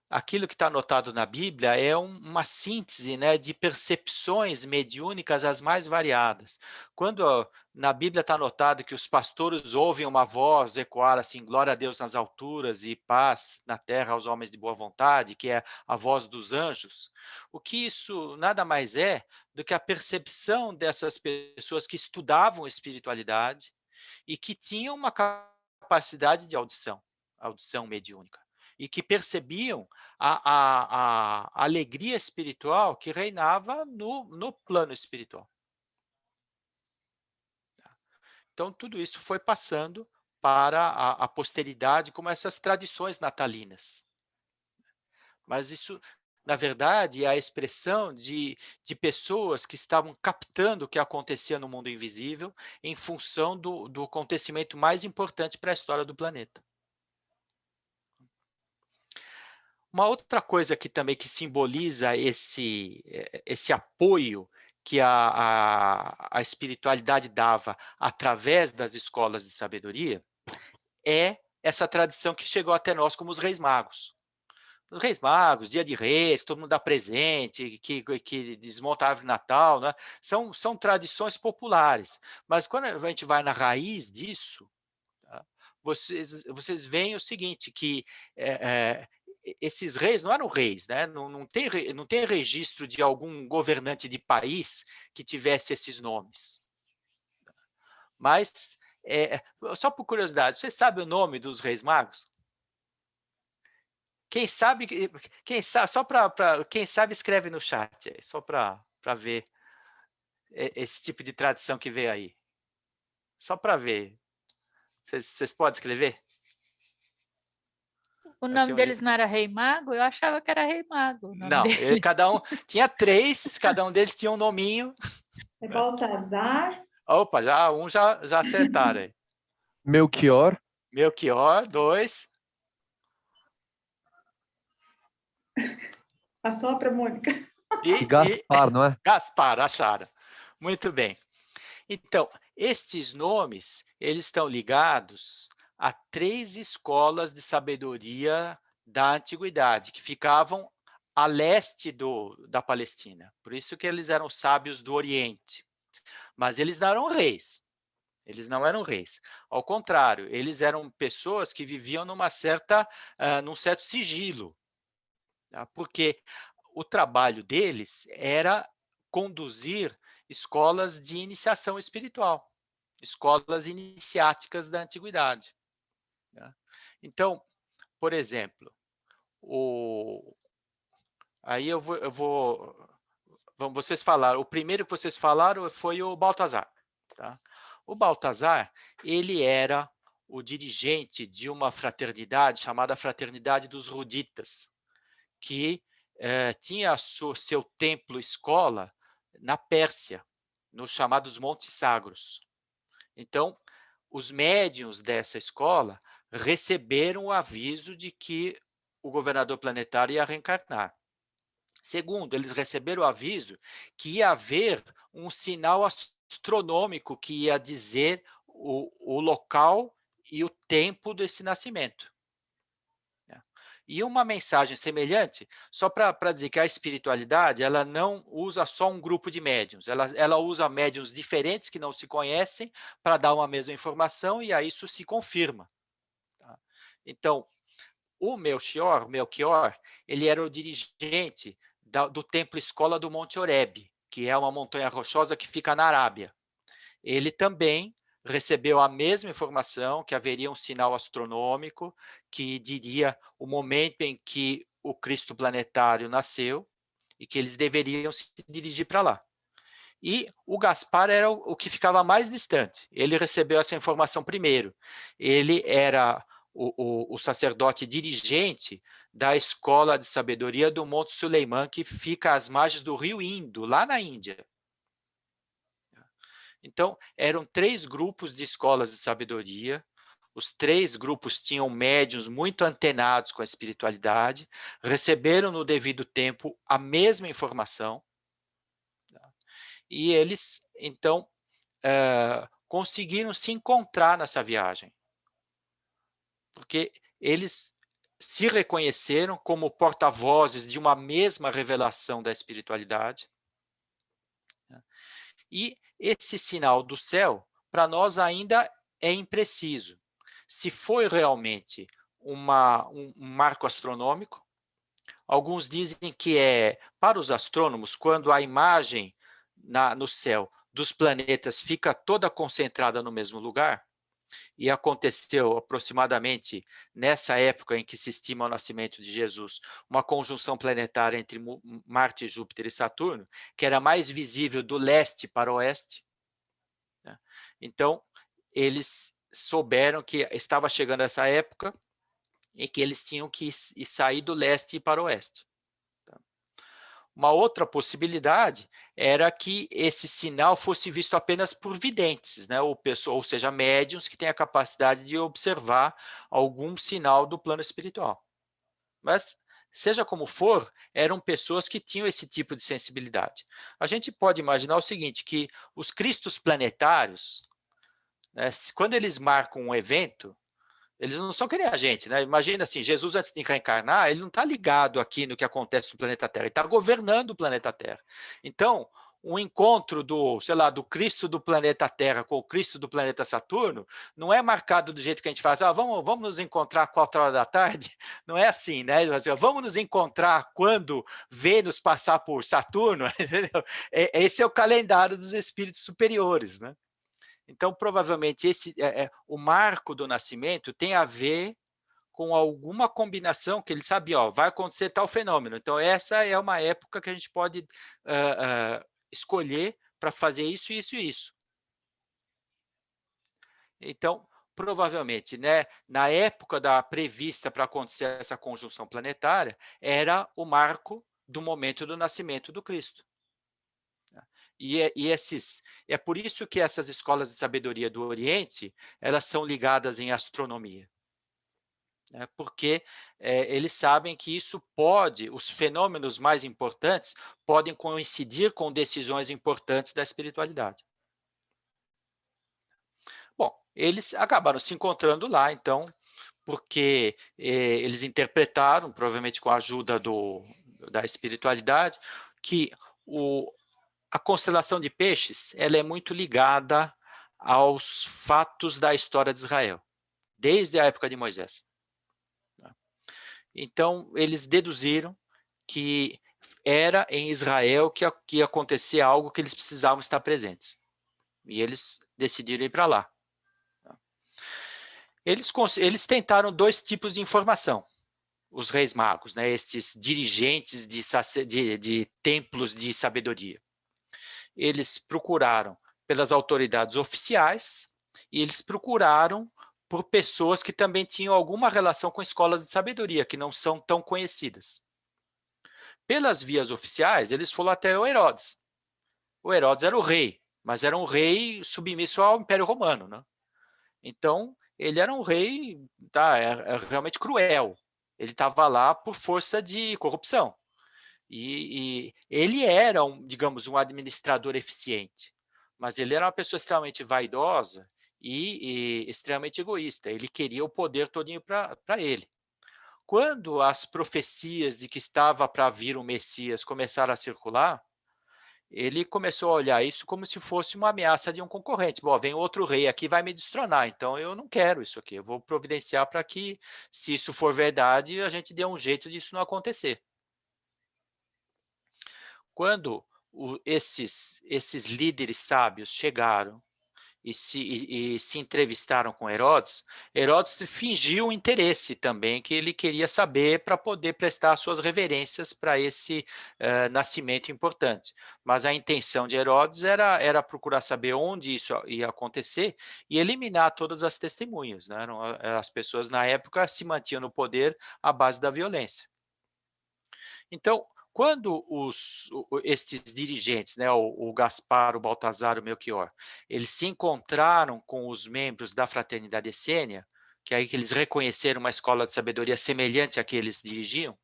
Aquilo que está anotado na Bíblia é uma síntese, né, de percepções mediúnicas as mais variadas. Quando na Bíblia está anotado que os pastores ouvem uma voz ecoar assim, glória a Deus nas alturas e paz na terra aos homens de boa vontade, que é a voz dos anjos, o que isso nada mais é do que a percepção dessas pessoas que estudavam espiritualidade e que tinham uma capacidade de audição mediúnica, e que percebiam a alegria espiritual que reinava no plano espiritual. Então, tudo isso foi passando para a posteridade como essas tradições natalinas. Mas isso, na verdade, é a expressão de pessoas que estavam captando o que acontecia no mundo invisível em função do acontecimento mais importante para a história do planeta. Uma outra coisa que também que simboliza esse apoio que a espiritualidade dava através das escolas de sabedoria é essa tradição que chegou até nós como os Reis Magos. Os Reis Magos, Dia de Reis, todo mundo dá presente, que desmonta a árvore de Natal, né? São tradições populares. Mas quando a gente vai na raiz disso, tá? Vocês veem o seguinte, que esses reis não eram reis, né? Não tem registro de algum governante de país que tivesse esses nomes. Mas, só por curiosidade, você sabe o nome dos Reis Magos? quem sabe, só quem sabe escreve no chat, só para ver esse tipo de tradição que veio aí. Só para ver. Vocês podem escrever? O Assim, nome deles não era Rei Mago? Eu achava que era Rei Mago o nome não, dele. cada um tinha 3, cada um deles tinha um nominho. É Baltazar. Opa, já acertaram aí. Melchior. Melchior, 2. Passou para Mônica. E Gaspar, não é? Gaspar, acharam. Muito bem. Então, estes nomes, eles estão ligados a 3 escolas de sabedoria da antiguidade, que ficavam a leste da Palestina. Por isso que eles eram sábios do Oriente. Mas eles não eram reis. Eles não eram reis. Ao contrário, eles eram pessoas que viviam num certo sigilo. Tá? Porque o trabalho deles era conduzir escolas de iniciação espiritual, escolas iniciáticas da antiguidade. Tá? Então, por exemplo, aí vocês falaram, o primeiro que vocês falaram foi o Baltazar. Tá? O Baltazar, ele era o dirigente de uma fraternidade chamada Fraternidade dos Ruditas, que tinha seu templo-escola na Pérsia, nos chamados Montes Sagros. Então, os médiuns dessa escola receberam o aviso de que o governador planetário ia reencarnar. Segundo, eles receberam o aviso que ia haver um sinal astronômico que ia dizer o local e o tempo desse nascimento. E uma mensagem semelhante, só para dizer que a espiritualidade ela não usa só um grupo de médiuns, ela usa médiuns diferentes que não se conhecem para dar uma mesma informação e aí isso se confirma. Tá? Então, o Melchior, ele era o dirigente do templo escola do Monte Horebe, que é uma montanha rochosa que fica na Arábia. Ele também recebeu a mesma informação, que haveria um sinal astronômico que diria o momento em que o Cristo planetário nasceu e que eles deveriam se dirigir para lá. E o Gaspar era o que ficava mais distante. Ele recebeu essa informação primeiro. Ele era o sacerdote dirigente da escola de sabedoria do Monte Suleiman, que fica às margens do rio Indo, lá na Índia. Então, eram 3 grupos de escolas de sabedoria, os 3 grupos tinham médiuns muito antenados com a espiritualidade, receberam no devido tempo a mesma informação, tá? E eles, então, conseguiram se encontrar nessa viagem, porque eles se reconheceram como porta-vozes de uma mesma revelação da espiritualidade, tá? E esse sinal do céu, para nós ainda é impreciso. Se foi realmente um marco astronômico, alguns dizem que para os astrônomos, quando a imagem no céu dos planetas fica toda concentrada no mesmo lugar, e aconteceu aproximadamente nessa época em que se estima o nascimento de Jesus, uma conjunção planetária entre Marte, Júpiter e Saturno, que era mais visível do leste para o oeste. Né? Então, eles souberam que estava chegando essa época e que eles tinham que sair do leste e ir para o oeste. Uma outra possibilidade era que esse sinal fosse visto apenas por videntes, né? ou seja, médiuns que têm a capacidade de observar algum sinal do plano espiritual. Mas, seja como for, eram pessoas que tinham esse tipo de sensibilidade. A gente pode imaginar o seguinte, que os cristos planetários, né, quando eles marcam um evento, eles não são que nem a gente, né? Imagina assim, Jesus antes de reencarnar, ele não está ligado aqui no que acontece no planeta Terra, ele está governando o planeta Terra. Então, um encontro do Cristo do planeta Terra com o Cristo do planeta Saturno, não é marcado do jeito que a gente faz, vamos nos encontrar 4h, não é assim, né? Vamos nos encontrar quando Vênus passar por Saturno, entendeu? Esse é o calendário dos espíritos superiores, né? Então, provavelmente, o marco do nascimento tem a ver com alguma combinação que ele sabia, ó, vai acontecer tal fenômeno. Então, essa é uma época que a gente pode escolher para fazer isso, isso e isso. Então, provavelmente, né, na época prevista para acontecer essa conjunção planetária, era o marco do momento do nascimento do Cristo. É por isso que essas escolas de sabedoria do Oriente, elas são ligadas em astronomia. Porque eles sabem que isso os fenômenos mais importantes podem coincidir com decisões importantes da espiritualidade. Bom, eles acabaram se encontrando lá, então, porque eles interpretaram, provavelmente com a ajuda da espiritualidade, que a constelação de Peixes ela é muito ligada aos fatos da história de Israel, desde a época de Moisés. Então, eles deduziram que era em Israel que ia acontecer algo que eles precisavam estar presentes. E eles decidiram ir para lá. Eles tentaram 2 tipos de informação, os reis magos, né, esses dirigentes de templos de sabedoria. Eles procuraram pelas autoridades oficiais e eles procuraram por pessoas que também tinham alguma relação com escolas de sabedoria, que não são tão conhecidas. Pelas vias oficiais, eles foram até o Herodes. O Herodes era o rei, mas era um rei submisso ao Império Romano, né? Então, ele era um rei era realmente cruel. Ele estava lá por força de corrupção. E ele era, digamos, um administrador eficiente, mas ele era uma pessoa extremamente vaidosa e extremamente egoísta. Ele queria o poder todinho para ele. Quando as profecias de que estava para vir o Messias começaram a circular, ele começou a olhar isso como se fosse uma ameaça de um concorrente. Bom, vem outro rei aqui, vai me destronar, então eu não quero isso aqui. Eu vou providenciar para que, se isso for verdade, a gente dê um jeito disso não acontecer. Quando esses líderes sábios chegaram e se entrevistaram com Herodes, Herodes fingiu interesse também, que ele queria saber para poder prestar suas reverências para esse nascimento importante. Mas a intenção de Herodes era procurar saber onde isso ia acontecer e eliminar todas as testemunhas, né? As pessoas na época se mantinham no poder à base da violência. Então, quando esses dirigentes, né, o Gaspar, o Baltazar, o Melchior, eles se encontraram com os membros da Fraternidade Essênia, que aí que eles reconheceram uma escola de sabedoria semelhante à que eles dirigiam,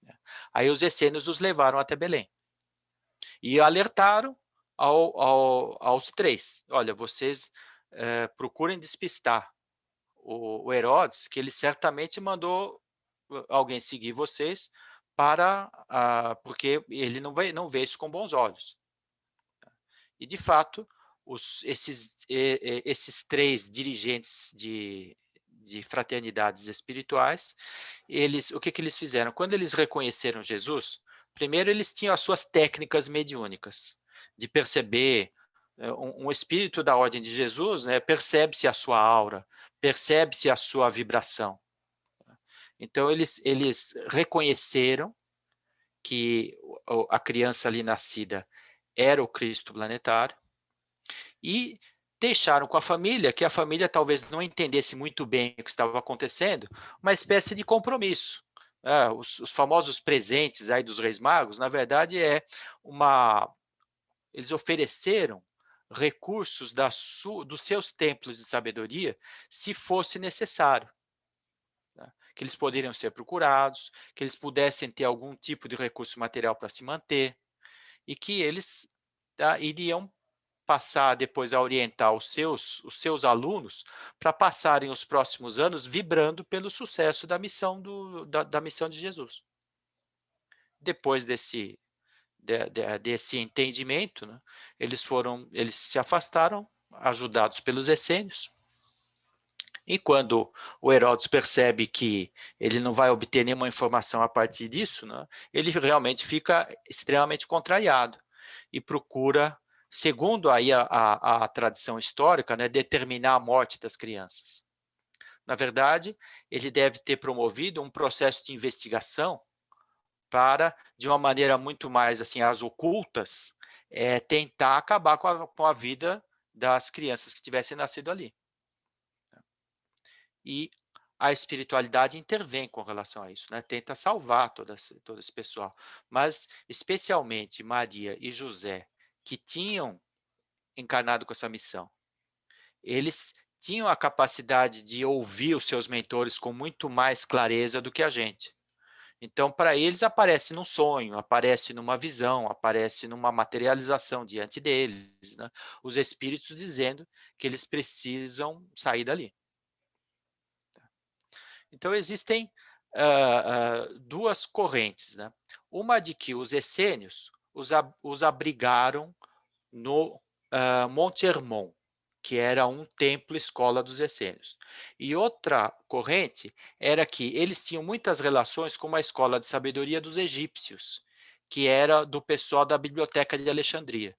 né, aí os essênios os levaram até Belém. E alertaram aos 3, olha, vocês procurem despistar o Herodes, que ele certamente mandou alguém seguir vocês, porque ele não vê isso com bons olhos. E, de fato, esses 3 dirigentes de fraternidades espirituais, o que eles fizeram? Quando eles reconheceram Jesus, primeiro eles tinham as suas técnicas mediúnicas, de perceber um espírito da ordem de Jesus, né, percebe-se a sua aura, percebe-se a sua vibração. Então, eles reconheceram que a criança ali nascida era o Cristo planetário e deixaram com a família, que a família talvez não entendesse muito bem o que estava acontecendo, uma espécie de compromisso. Os famosos presentes aí dos Reis Magos, na verdade, eles ofereceram recursos dos seus templos de sabedoria, se fosse necessário. Que eles poderiam ser procurados, que eles pudessem ter algum tipo de recurso material para se manter, e que eles iriam passar depois a orientar os seus alunos para passarem os próximos anos vibrando pelo sucesso da missão, da missão de Jesus. Depois desse entendimento, né, eles se afastaram, ajudados pelos essênios. E quando o Herodes percebe que ele não vai obter nenhuma informação a partir disso, né, ele realmente fica extremamente contrariado e procura, segundo aí a tradição histórica, né, determinar a morte das crianças. Na verdade, ele deve ter promovido um processo de investigação para, de uma maneira muito mais assim, às ocultas, tentar acabar com a vida das crianças que tivessem nascido ali. E a espiritualidade intervém com relação a isso, né? Tenta salvar todo esse pessoal. Mas, especialmente Maria e José, que tinham encarnado com essa missão, eles tinham a capacidade de ouvir os seus mentores com muito mais clareza do que a gente. Então, para eles, aparece num sonho, aparece numa visão, aparece numa materialização diante deles, né? Os espíritos dizendo que eles precisam sair dali. Então, existem duas correntes, né? Uma de que os essênios os abrigaram no Monte Hermon, que era um templo-escola dos essênios. E outra corrente era que eles tinham muitas relações com uma escola de sabedoria dos egípcios, que era do pessoal da Biblioteca de Alexandria.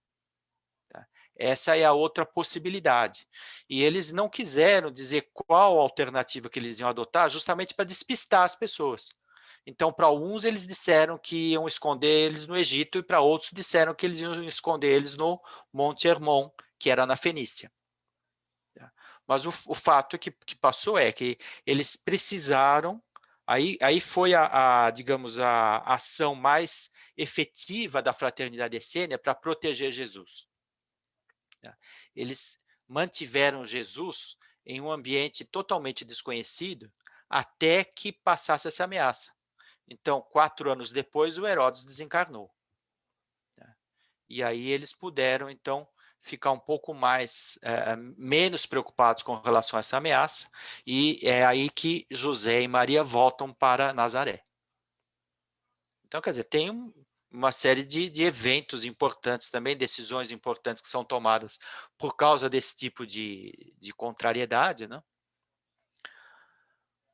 Essa é a outra possibilidade. E eles não quiseram dizer qual alternativa que eles iam adotar, justamente para despistar as pessoas. Então, para alguns, eles disseram que iam esconder eles no Egito, e para outros disseram que eles iam esconder eles no Monte Hermon, que era na Fenícia. Mas o fato que passou é que eles precisaram, aí foi digamos, a ação mais efetiva da fraternidade essênia para proteger Jesus. Eles mantiveram Jesus em um ambiente totalmente desconhecido até que passasse essa ameaça. Então, 4 anos depois, o Herodes desencarnou. E aí eles puderam, então, ficar um pouco menos preocupados com relação a essa ameaça, e é aí que José e Maria voltam para Nazaré. Então, quer dizer, tem uma série de eventos importantes também, decisões importantes que são tomadas por causa desse tipo de contrariedade, né?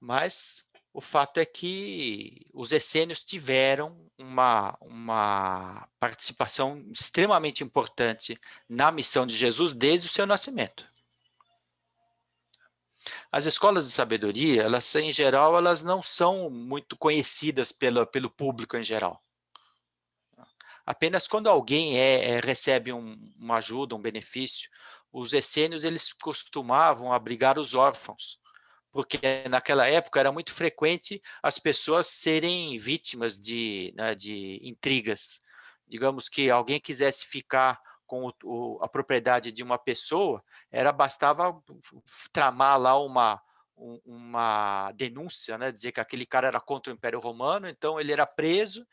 Mas o fato é que os essênios tiveram uma participação extremamente importante na missão de Jesus desde o seu nascimento. As escolas de sabedoria, elas, em geral, elas não são muito conhecidas pelo público em geral. Apenas quando alguém recebe uma ajuda, um benefício, os essênios eles costumavam abrigar os órfãos, porque naquela época era muito frequente as pessoas serem vítimas de intrigas. Digamos que alguém quisesse ficar com a propriedade de uma pessoa, bastava tramar lá uma denúncia, né, dizer que aquele cara era contra o Império Romano, então ele era preso,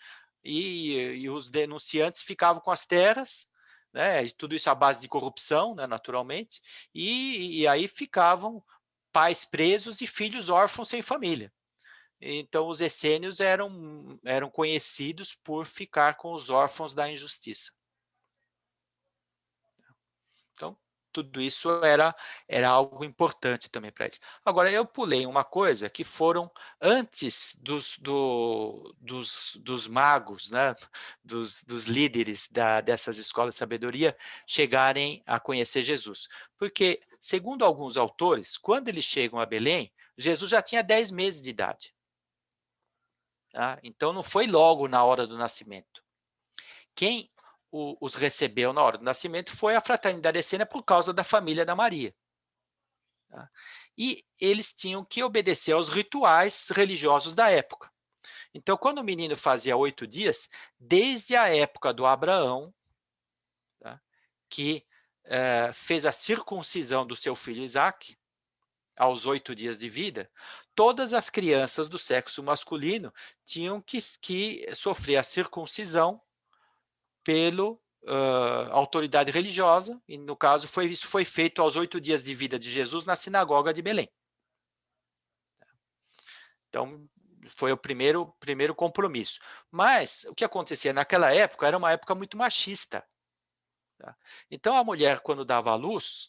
e os denunciantes ficavam com as terras, né, e tudo isso à base de corrupção, né, naturalmente, e aí ficavam pais presos e filhos órfãos sem família. Então, os essênios eram conhecidos por ficar com os órfãos da injustiça. Então, tudo isso era algo importante também para eles. Agora, eu pulei uma coisa que foram antes dos magos, né, dos líderes dessas escolas de sabedoria chegarem a conhecer Jesus. Porque, segundo alguns autores, quando eles chegam a Belém, Jesus já tinha 10 meses de idade. Tá? Então, não foi logo na hora do nascimento. Quem os recebeu na hora do nascimento foi a fraternidade essênia por causa da família da Maria. Tá? E eles tinham que obedecer aos rituais religiosos da época. Então, quando o menino fazia 8 dias, desde a época do Abraão, tá, que fez a circuncisão do seu filho Isaque, aos 8 dias de vida, todas as crianças do sexo masculino tinham que sofrer a circuncisão pela autoridade religiosa, e no caso isso foi feito aos 8 dias de vida de Jesus na sinagoga de Belém. Então, foi o primeiro compromisso. Mas o que acontecia naquela época era uma época muito machista. Tá? Então, a mulher, quando dava à luz,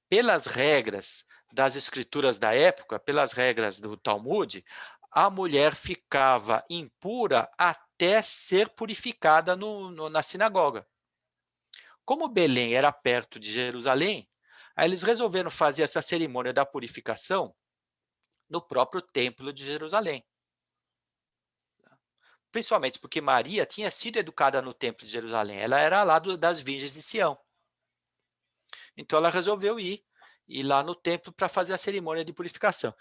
pelas regras das escrituras da época, pelas regras do Talmud, a mulher ficava impura até ser purificada na sinagoga. Como Belém era perto de Jerusalém, aí eles resolveram fazer essa cerimônia da purificação no próprio templo de Jerusalém. Principalmente porque Maria tinha sido educada no templo de Jerusalém, ela era lá das Virgens de Sião. Então ela resolveu ir lá no templo para fazer a cerimônia de purificação.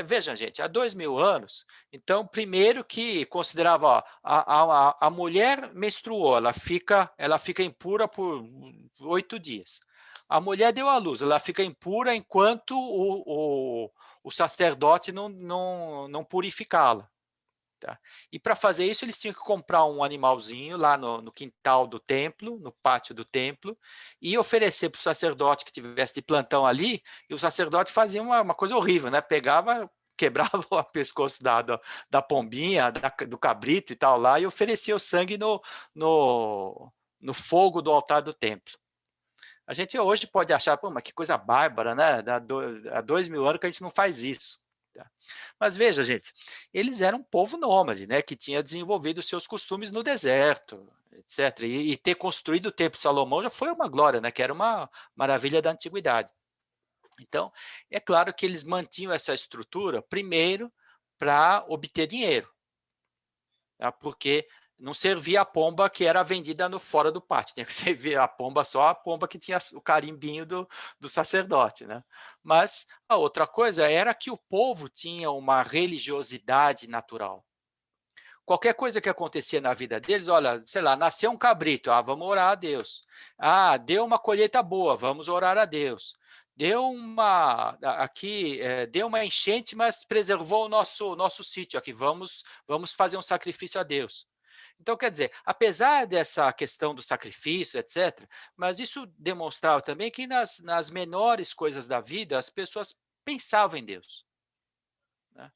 Vejam, gente, há 2000 anos, então, primeiro que considerava, ó, a mulher menstruou, ela fica impura por 8 dias. A mulher deu à luz, ela fica impura enquanto o sacerdote não purificá-la. Tá? E para fazer isso, eles tinham que comprar um animalzinho lá no quintal do templo, no pátio do templo, e oferecer para o sacerdote que tivesse de plantão ali, e o sacerdote fazia uma coisa horrível, né? Pegava, quebrava o pescoço da pombinha, do cabrito e tal lá, e oferecia o sangue no fogo do altar do templo. A gente hoje pode achar, pô, mas que coisa bárbara, né? Há 2000 anos que a gente não faz isso. Tá? Mas veja, gente, eles eram um povo nômade, né, que tinha desenvolvido seus costumes no deserto, etc. E ter construído o Templo de Salomão já foi uma glória, né, que era uma maravilha da antiguidade. Então, é claro que eles mantinham essa estrutura, primeiro, para obter dinheiro, tá? Porque não servia a pomba que era vendida fora do pátio, tinha que servir a pomba, só a pomba que tinha o carimbinho do sacerdote. Né? Mas a outra coisa era que o povo tinha uma religiosidade natural. Qualquer coisa que acontecia na vida deles, olha, sei lá, nasceu um cabrito, vamos orar a Deus. Deu uma colheita boa, vamos orar a Deus. Deu uma enchente, mas preservou o nosso sítio aqui, vamos fazer um sacrifício a Deus. Então, quer dizer, apesar dessa questão do sacrifício, etc., mas isso demonstrava também que nas menores coisas da vida, as pessoas pensavam em Deus. Né?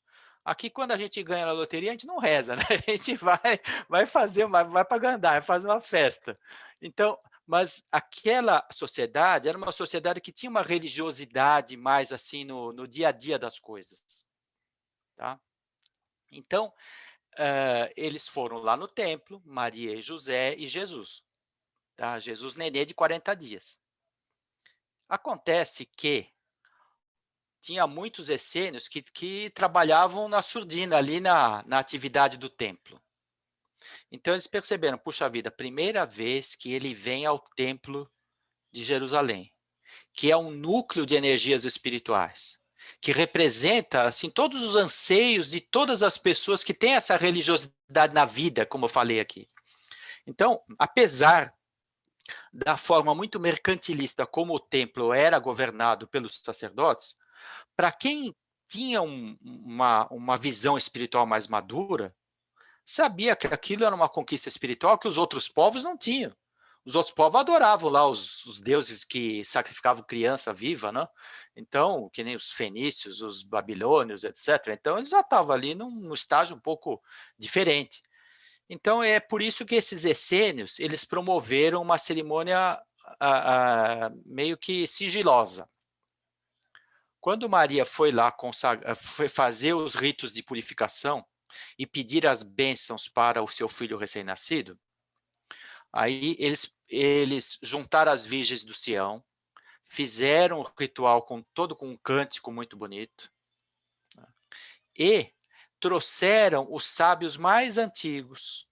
Aqui, quando a gente ganha na loteria, a gente não reza, né? A gente vai para Gandá, vai fazer uma festa. Então, mas aquela sociedade era uma sociedade que tinha uma religiosidade mais assim no dia a dia das coisas. Tá? Então, eles foram lá no templo, Maria e José e Jesus. Tá? Jesus nenê de 40 dias. Acontece que tinha muitos essênios que trabalhavam na surdina, ali na atividade do templo. Então eles perceberam, puxa vida, primeira vez que ele vem ao templo de Jerusalém, que é um núcleo de energias espirituais, que representa assim todos os anseios de todas as pessoas que têm essa religiosidade na vida, como eu falei aqui. Então, apesar da forma muito mercantilista como o templo era governado pelos sacerdotes, para quem tinha uma visão espiritual mais madura, sabia que aquilo era uma conquista espiritual que os outros povos não tinham. Os outros povos adoravam lá os deuses que sacrificavam criança viva, né? Então, que nem os fenícios, os babilônios, etc. Então, eles já estavam ali num estágio um pouco diferente. Então, é por isso que esses essênios, eles promoveram uma cerimônia meio que sigilosa. Quando Maria foi lá foi fazer os ritos de purificação e pedir as bênçãos para o seu filho recém-nascido, aí eles juntaram as virgens do Sião, fizeram o ritual com um cântico muito bonito, né? E trouxeram os sábios mais antigos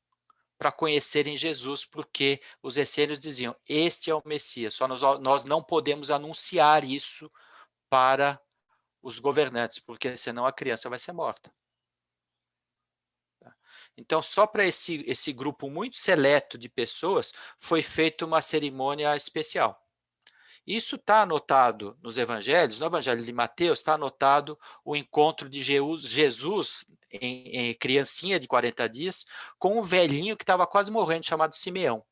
para conhecerem Jesus, porque os essênios diziam, este é o Messias, só nós não podemos anunciar isso para os governantes, porque senão a criança vai ser morta. Então, só para esse grupo muito seleto de pessoas, foi feita uma cerimônia especial. Isso está anotado nos evangelhos, no evangelho de Mateus está anotado o encontro de Jesus em criancinha de 40 dias, com um velhinho que estava quase morrendo, chamado Simeão.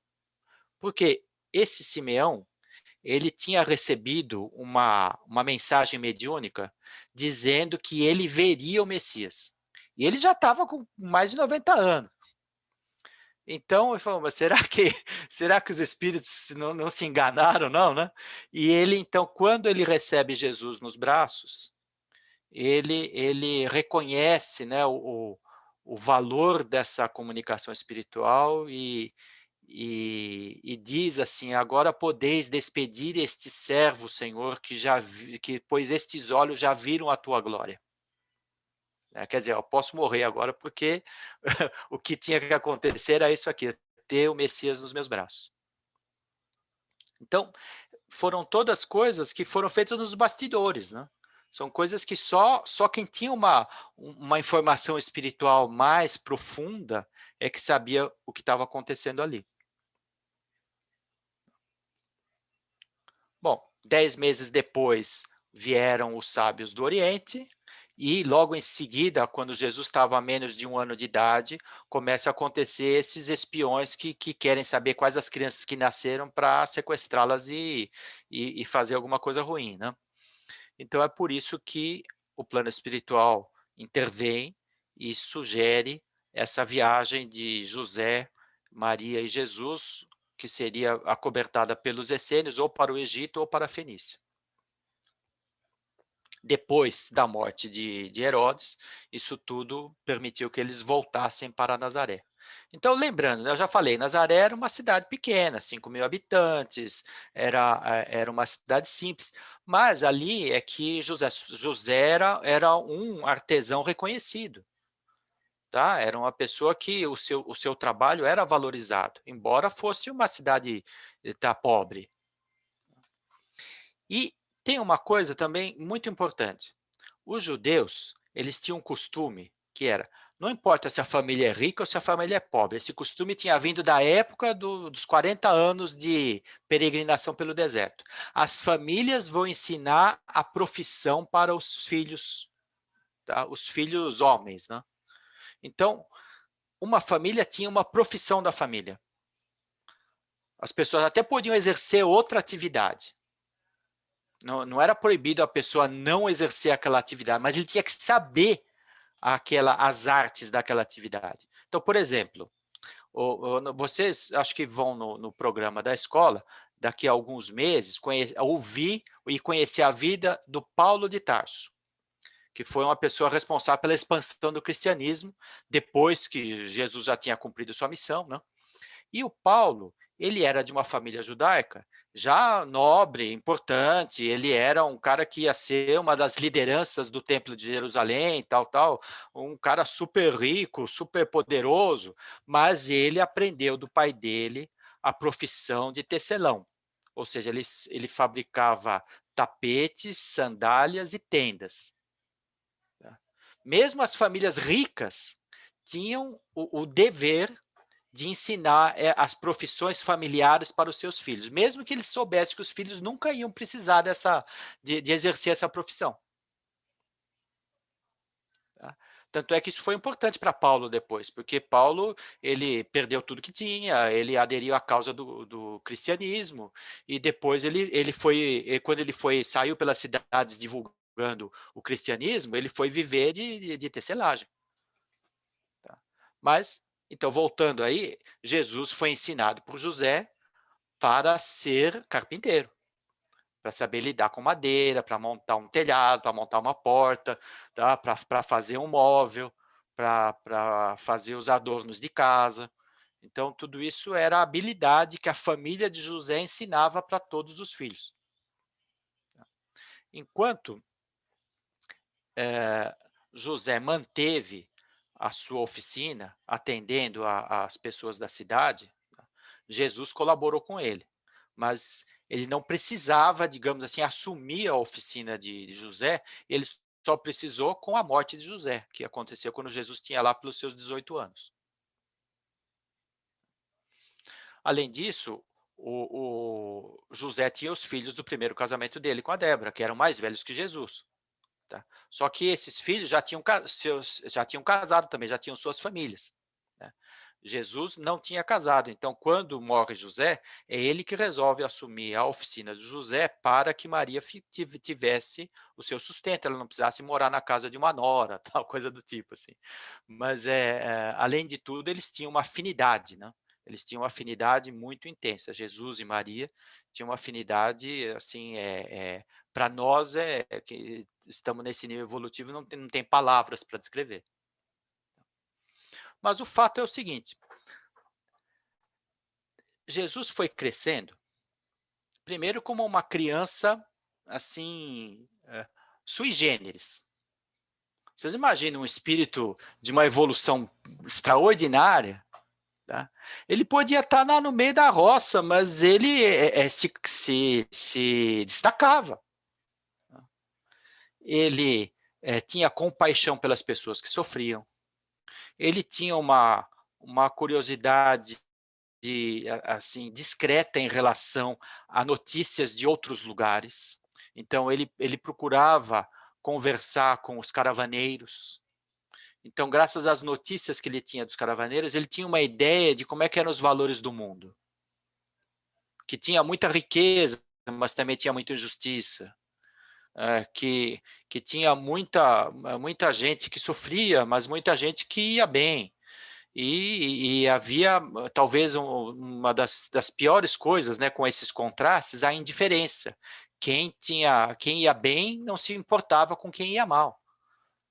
Porque esse Simeão, ele tinha recebido uma mensagem mediúnica dizendo que ele veria o Messias. E ele já estava com mais de 90 anos. Então, ele falou, mas será que os espíritos não se enganaram, não, né? E ele, então, quando ele recebe Jesus nos braços, ele reconhece, né, o valor dessa comunicação espiritual e diz assim, agora podeis despedir este servo, Senhor, pois estes olhos já viram a tua glória. né? Quer dizer, eu posso morrer agora porque o que tinha que acontecer era isso aqui, ter o Messias nos meus braços. Então, foram todas coisas que foram feitas nos bastidores, né? São coisas que só quem tinha uma informação espiritual mais profunda é que sabia o que estava acontecendo ali. Bom, 10 meses depois vieram os sábios do Oriente, e logo em seguida, quando Jesus estava a menos de 1 ano de idade, começa a acontecer esses espiões que querem saber quais as crianças que nasceram para sequestrá-las e fazer alguma coisa ruim, né? Então é por isso que o plano espiritual intervém e sugere essa viagem de José, Maria e Jesus, que seria acobertada pelos essênios, ou para o Egito ou para a Fenícia. Depois da morte de Herodes, isso tudo permitiu que eles voltassem para Nazaré. Então, lembrando, eu já falei, Nazaré era uma cidade pequena, 5.000 habitantes, era uma cidade simples, mas ali é que José era um artesão reconhecido. Tá? Era uma pessoa que o seu trabalho era valorizado, embora fosse uma cidade pobre. E tem uma coisa também muito importante. Os judeus, eles tinham um costume que era, não importa se a família é rica ou se a família é pobre, esse costume tinha vindo da época dos 40 anos de peregrinação pelo deserto. As famílias vão ensinar a profissão para os filhos, tá? Os filhos homens, né? Então, uma família tinha uma profissão da família. As pessoas até podiam exercer outra atividade. Não era proibido a pessoa não exercer aquela atividade, mas ele tinha que saber as artes daquela atividade. Então, por exemplo, vocês acho que vão no programa da escola, daqui a alguns meses, ouvir e conhecer a vida do Paulo de Tarso, que foi uma pessoa responsável pela expansão do cristianismo, depois que Jesus já tinha cumprido sua missão, né? E o Paulo, ele era de uma família judaica, já nobre, importante, ele era um cara que ia ser uma das lideranças do Templo de Jerusalém, tal, um cara super rico, super poderoso, mas ele aprendeu do pai dele a profissão de tecelão, ou seja, ele fabricava tapetes, sandálias e tendas. Mesmo as famílias ricas tinham o dever de ensinar as profissões familiares para os seus filhos, mesmo que eles soubessem que os filhos nunca iam precisar de exercer essa profissão. Tá? Tanto é que isso foi importante para Paulo depois, porque Paulo ele perdeu tudo que tinha, ele aderiu à causa do cristianismo, e depois quando ele saiu pelas cidades divulgando o cristianismo, ele foi viver de tecelagem. Tá? Mas, então, voltando aí, Jesus foi ensinado por José para ser carpinteiro, para saber lidar com madeira, para montar um telhado, para montar uma porta, tá? Para fazer um móvel, para fazer os adornos de casa. Então, tudo isso era a habilidade que a família de José ensinava para todos os filhos. Enquanto José manteve a sua oficina, atendendo as pessoas da cidade, Jesus colaborou com ele, mas ele não precisava, digamos assim, assumir a oficina de José, ele só precisou com a morte de José, que aconteceu quando Jesus tinha lá pelos seus 18 anos. Além disso, o José tinha os filhos do primeiro casamento dele com a Débora, que eram mais velhos que Jesus. Tá? Só que esses filhos já tinham casado também, já tinham suas famílias. Né? Jesus não tinha casado, então quando morre José, é ele que resolve assumir a oficina de José para que Maria tivesse o seu sustento, ela não precisasse morar na casa de uma nora, tal coisa do tipo assim. Mas além de tudo, eles tinham uma afinidade, né? Eles tinham uma afinidade muito intensa. Jesus e Maria tinham uma afinidade assim, para nós que estamos nesse nível evolutivo, não tem palavras para descrever. Mas o fato é o seguinte: Jesus foi crescendo, primeiro como uma criança assim, sui generis. Vocês imaginam um espírito de uma evolução extraordinária? Tá? Ele podia estar no meio da roça, mas ele se destacava. Ele tinha compaixão pelas pessoas que sofriam. Ele tinha uma curiosidade assim, discreta em relação a notícias de outros lugares. Então, ele procurava conversar com os caravaneiros. Então, graças às notícias que ele tinha dos caravaneiros, ele tinha uma ideia de como é que eram os valores do mundo. Que tinha muita riqueza, mas também tinha muita injustiça. Que tinha muita gente que sofria, mas muita gente que ia bem. E havia, talvez, uma das piores coisas, né, com esses contrastes, a indiferença. Quem ia bem não se importava com quem ia mal.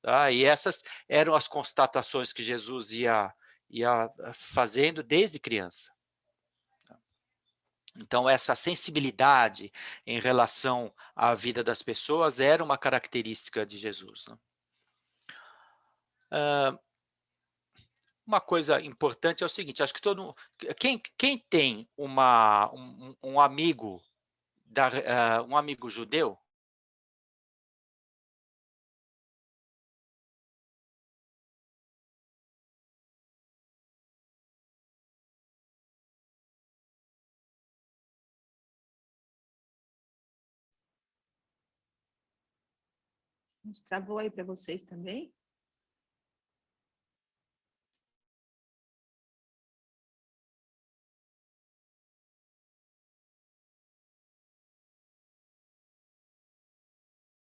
Tá? E essas eram as constatações que Jesus ia fazendo desde criança. Então, essa sensibilidade em relação à vida das pessoas era uma característica de Jesus. Né? Uma coisa importante é o seguinte, acho que quem tem um amigo um amigo judeu, A gente travou aí para vocês também?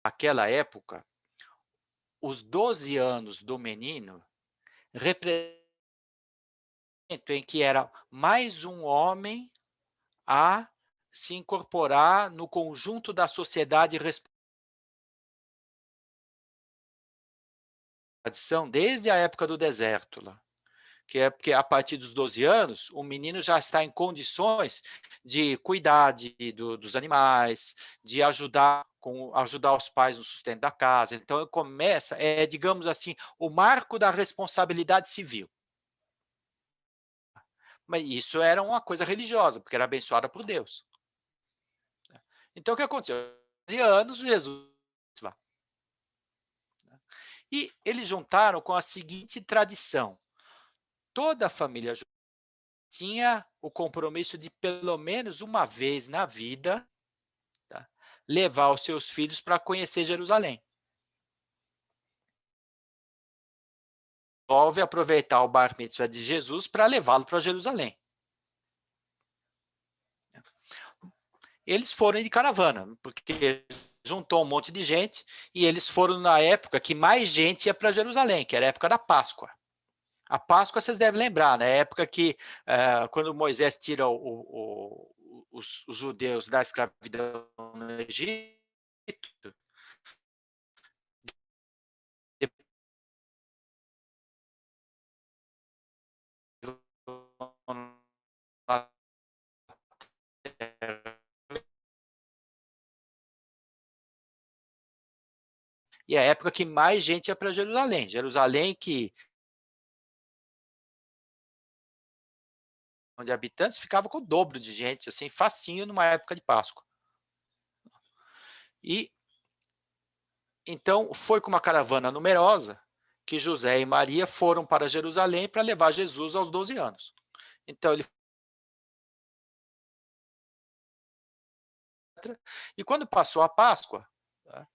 naquela época, os 12 anos do menino representam em que era mais um homem a se incorporar no conjunto da sociedade desde a época do deserto, lá. Que é porque a partir dos 12 anos, o menino já está em condições de cuidar dos animais, de ajudar os pais no sustento da casa. Então, começa, digamos assim, o marco da responsabilidade civil. Mas isso era uma coisa religiosa, porque era abençoada por Deus. Então, o que aconteceu? 12 anos, Jesus lá. E eles juntaram com a seguinte tradição. Toda a família tinha o compromisso de, pelo menos uma vez na vida, tá, levar os seus filhos para conhecer Jerusalém. Envolve aproveitar o Bar Mitzvah de Jesus para levá-lo para Jerusalém. Eles foram de caravana, porque juntou um monte de gente, e eles foram na época que mais gente ia para Jerusalém, que era a época da Páscoa. A Páscoa, vocês devem lembrar, né? A época que, quando Moisés tira os judeus da escravidão no Egito, e a época que mais gente ia para Jerusalém. Jerusalém que de habitantes ficava com o dobro de gente, assim, facinho numa época de Páscoa. E então foi com uma caravana numerosa que José e Maria foram para Jerusalém para levar Jesus aos 12 anos. Então ele e quando passou a Páscoa, tá,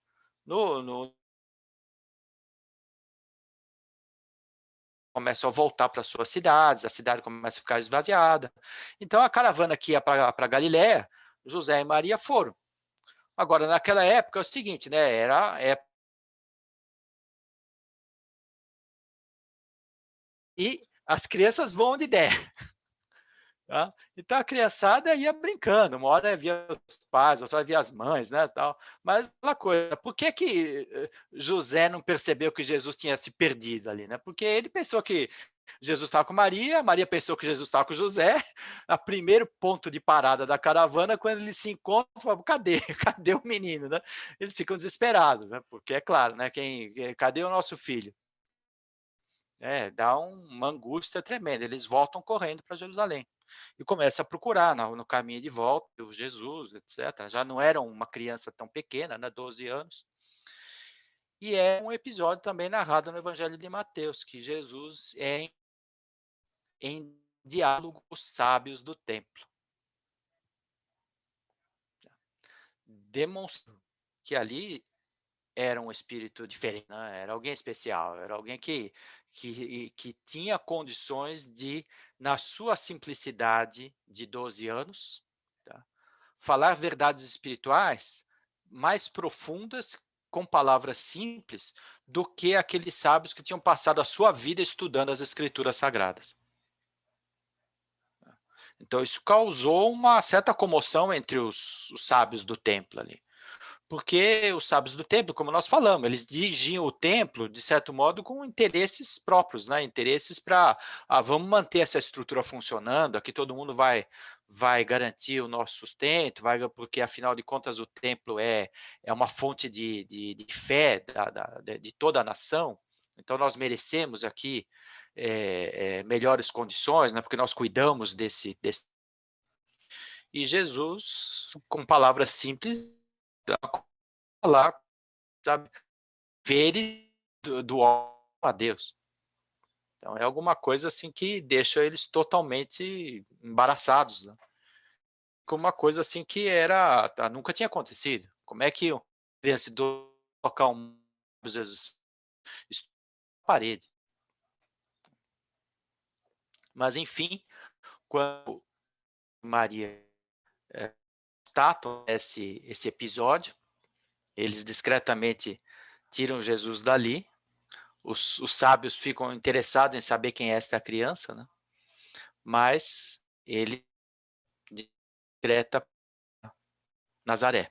começam a voltar para suas cidades, a cidade começa a ficar esvaziada. Então a caravana que ia para Galiléia, José e Maria foram. Agora, naquela época é o seguinte, né? Era época e as crianças vão onde der. Tá? Então a criançada ia brincando, uma hora via os pais, outra hora via as mães, né, tal. Mas aquela coisa, por que José não percebeu que Jesus tinha se perdido ali, né? Porque ele pensou que Jesus estava com Maria, Maria pensou que Jesus estava com José. O primeiro ponto de parada da caravana, quando eles se encontram, falam, cadê? Cadê o menino? Né? Eles ficam desesperados, né? Porque é claro, né? Cadê o nosso filho? Dá uma angústia tremenda. Eles voltam correndo para Jerusalém e começam a procurar no caminho de volta o Jesus, etc. Já não era uma criança tão pequena, né? 12 anos. E é um episódio também narrado no Evangelho de Mateus, que Jesus é em diálogo com os sábios do templo, demonstrando que ali era um espírito diferente, né? Era alguém especial, era alguém que tinha condições de, na sua simplicidade de 12 anos, tá? Falar verdades espirituais mais profundas com palavras simples do que aqueles sábios que tinham passado a sua vida estudando as escrituras sagradas. Então, isso causou uma certa comoção entre os sábios do templo ali. Porque os sábios do templo, como nós falamos, eles dirigiam o templo, de certo modo, com interesses próprios, né? Interesses para, vamos manter essa estrutura funcionando, aqui todo mundo vai garantir o nosso sustento, porque, afinal de contas, o templo é uma fonte de fé de toda a nação, então nós merecemos aqui melhores condições, né? Porque nós cuidamos desse. E Jesus, com palavras simples, falar, sabe, ver do homem a Deus. Então é alguma coisa assim que deixa eles totalmente embaraçados, né? Com uma coisa assim que nunca tinha acontecido. Como é que uma criança tocar Jesus na parede? Mas enfim, quando Maria esse episódio, eles discretamente tiram Jesus dali. Os sábios ficam interessados em saber quem é esta criança, né? Mas ele decreta Nazaré.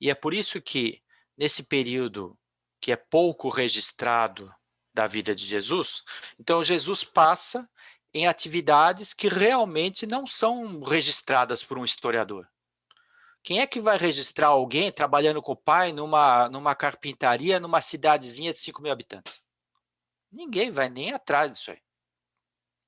E é por isso que, nesse período que é pouco registrado da vida de Jesus, então Jesus passa em atividades que realmente não são registradas por um historiador. Quem é que vai registrar alguém trabalhando com o pai numa carpintaria, numa cidadezinha de 5.000 habitantes? Ninguém vai nem atrás disso aí.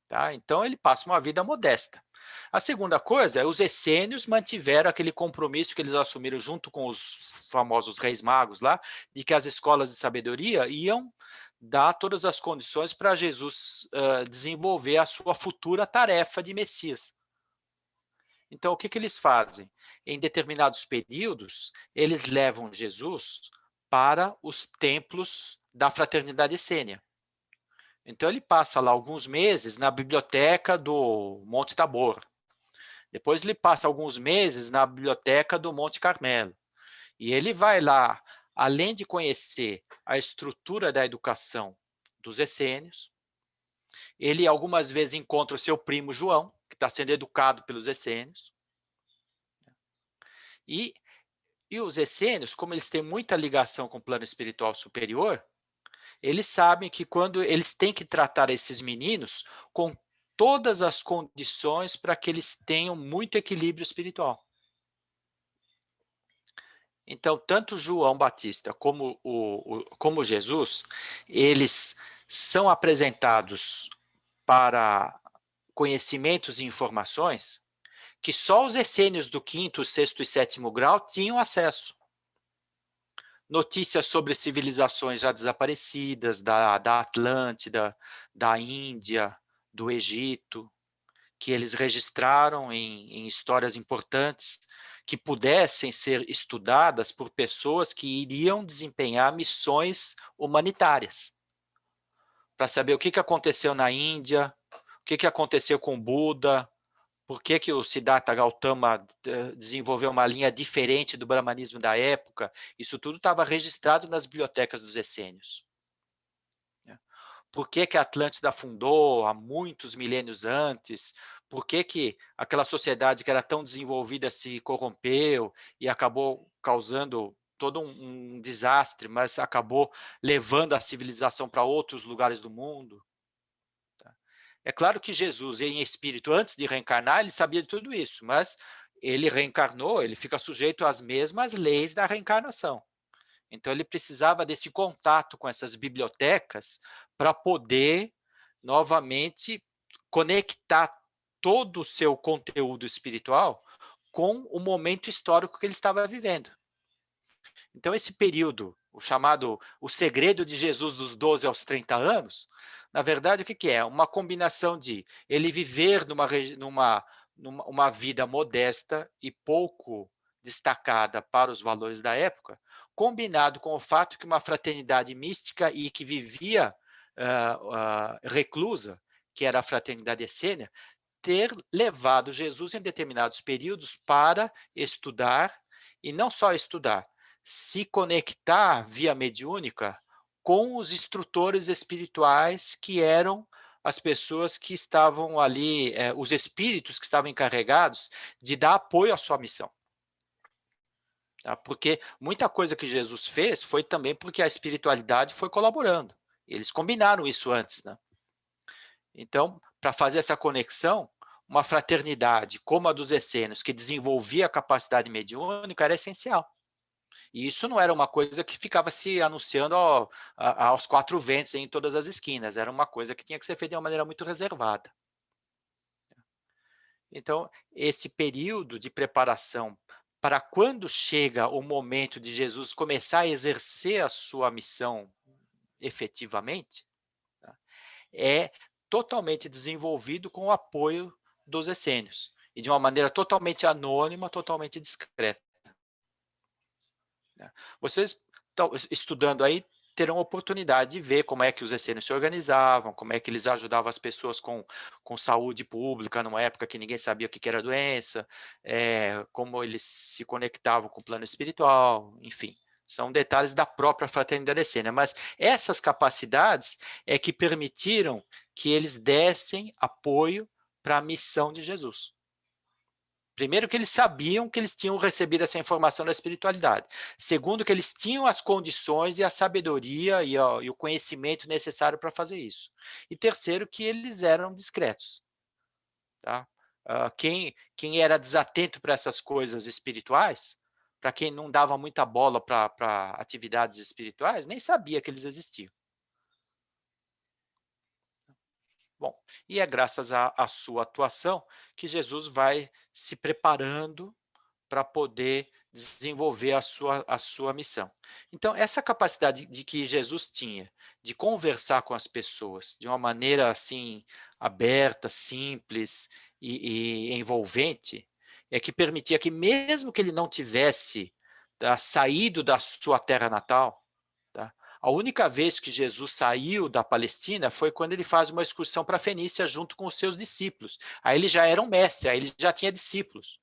Tá? Então, ele passa uma vida modesta. A segunda coisa é os essênios mantiveram aquele compromisso que eles assumiram junto com os famosos reis magos lá, de que as escolas de sabedoria iam dar todas as condições para Jesus desenvolver a sua futura tarefa de Messias. Então, o que eles fazem? Em determinados períodos, eles levam Jesus para os templos da fraternidade essênia. Então, ele passa lá alguns meses na biblioteca do Monte Tabor. Depois, ele passa alguns meses na biblioteca do Monte Carmelo. E ele vai lá, além de conhecer a estrutura da educação dos essênios, ele algumas vezes encontra o seu primo João, que está sendo educado pelos essênios. E os essênios, como eles têm muita ligação com o plano espiritual superior, eles sabem que quando eles têm que tratar esses meninos com todas as condições para que eles tenham muito equilíbrio espiritual. Então, tanto João Batista como Jesus, eles são apresentados para conhecimentos e informações que só os essênios do 5º, 6º e 7º grau tinham acesso. Notícias sobre civilizações já desaparecidas, da Atlântida, da Índia, do Egito, que eles registraram em histórias importantes, que pudessem ser estudadas por pessoas que iriam desempenhar missões humanitárias, para saber o que aconteceu na Índia, o que aconteceu com Buda, por que o Siddhartha Gautama desenvolveu uma linha diferente do brahmanismo da época. Isso tudo estava registrado nas bibliotecas dos essênios. Por que a Atlântida afundou há muitos milênios antes? Por que aquela sociedade que era tão desenvolvida se corrompeu e acabou causando todo um desastre, mas acabou levando a civilização para outros lugares do mundo? É claro que Jesus, em espírito, antes de reencarnar, ele sabia de tudo isso, mas ele reencarnou, ele fica sujeito às mesmas leis da reencarnação. Então, ele precisava desse contato com essas bibliotecas para poder, novamente, conectar todo o seu conteúdo espiritual com o momento histórico que ele estava vivendo. Então, esse período, o chamado o segredo de Jesus dos 12 aos 30 anos, na verdade, o que é? Uma combinação de ele viver numa vida modesta e pouco destacada para os valores da época, combinado com o fato que uma fraternidade mística e que vivia reclusa, que era a fraternidade essênia, ter levado Jesus em determinados períodos para estudar, e não só estudar, se conectar via mediúnica com os instrutores espirituais que eram as pessoas que estavam ali, os espíritos que estavam encarregados de dar apoio à sua missão. Tá? Porque muita coisa que Jesus fez foi também porque a espiritualidade foi colaborando. Eles combinaram isso antes, né? Então, para fazer essa conexão, uma fraternidade como a dos essênios, que desenvolvia a capacidade mediúnica, era essencial. E isso não era uma coisa que ficava se anunciando aos quatro ventos em todas as esquinas, era uma coisa que tinha que ser feita de uma maneira muito reservada. Então, esse período de preparação para quando chega o momento de Jesus começar a exercer a sua missão efetivamente, tá, é totalmente desenvolvido com o apoio dos essênios, e de uma maneira totalmente anônima, totalmente discreta. Vocês, estudando aí, terão oportunidade de ver como é que os essênios se organizavam, como é que eles ajudavam as pessoas com saúde pública, numa época que ninguém sabia o que era doença, como eles se conectavam com o plano espiritual, enfim. São detalhes da própria fraternidade essênia, mas essas capacidades é que permitiram que eles dessem apoio para a missão de Jesus. Primeiro, que eles sabiam que eles tinham recebido essa informação da espiritualidade. Segundo, que eles tinham as condições e a sabedoria e o conhecimento necessário para fazer isso. E terceiro, que eles eram discretos. Tá? Quem era desatento para essas coisas espirituais, para quem não dava muita bola para atividades espirituais, nem sabia que eles existiam. Bom, e é graças à sua atuação que Jesus vai se preparando para poder desenvolver a sua missão. Então, essa capacidade de que Jesus tinha de conversar com as pessoas de uma maneira assim aberta, simples e envolvente, é que permitia que, mesmo que ele não tivesse saído da sua terra natal, tá? A única vez que Jesus saiu da Palestina foi quando ele faz uma excursão para a Fenícia junto com os seus discípulos. Aí ele já era um mestre, aí ele já tinha discípulos.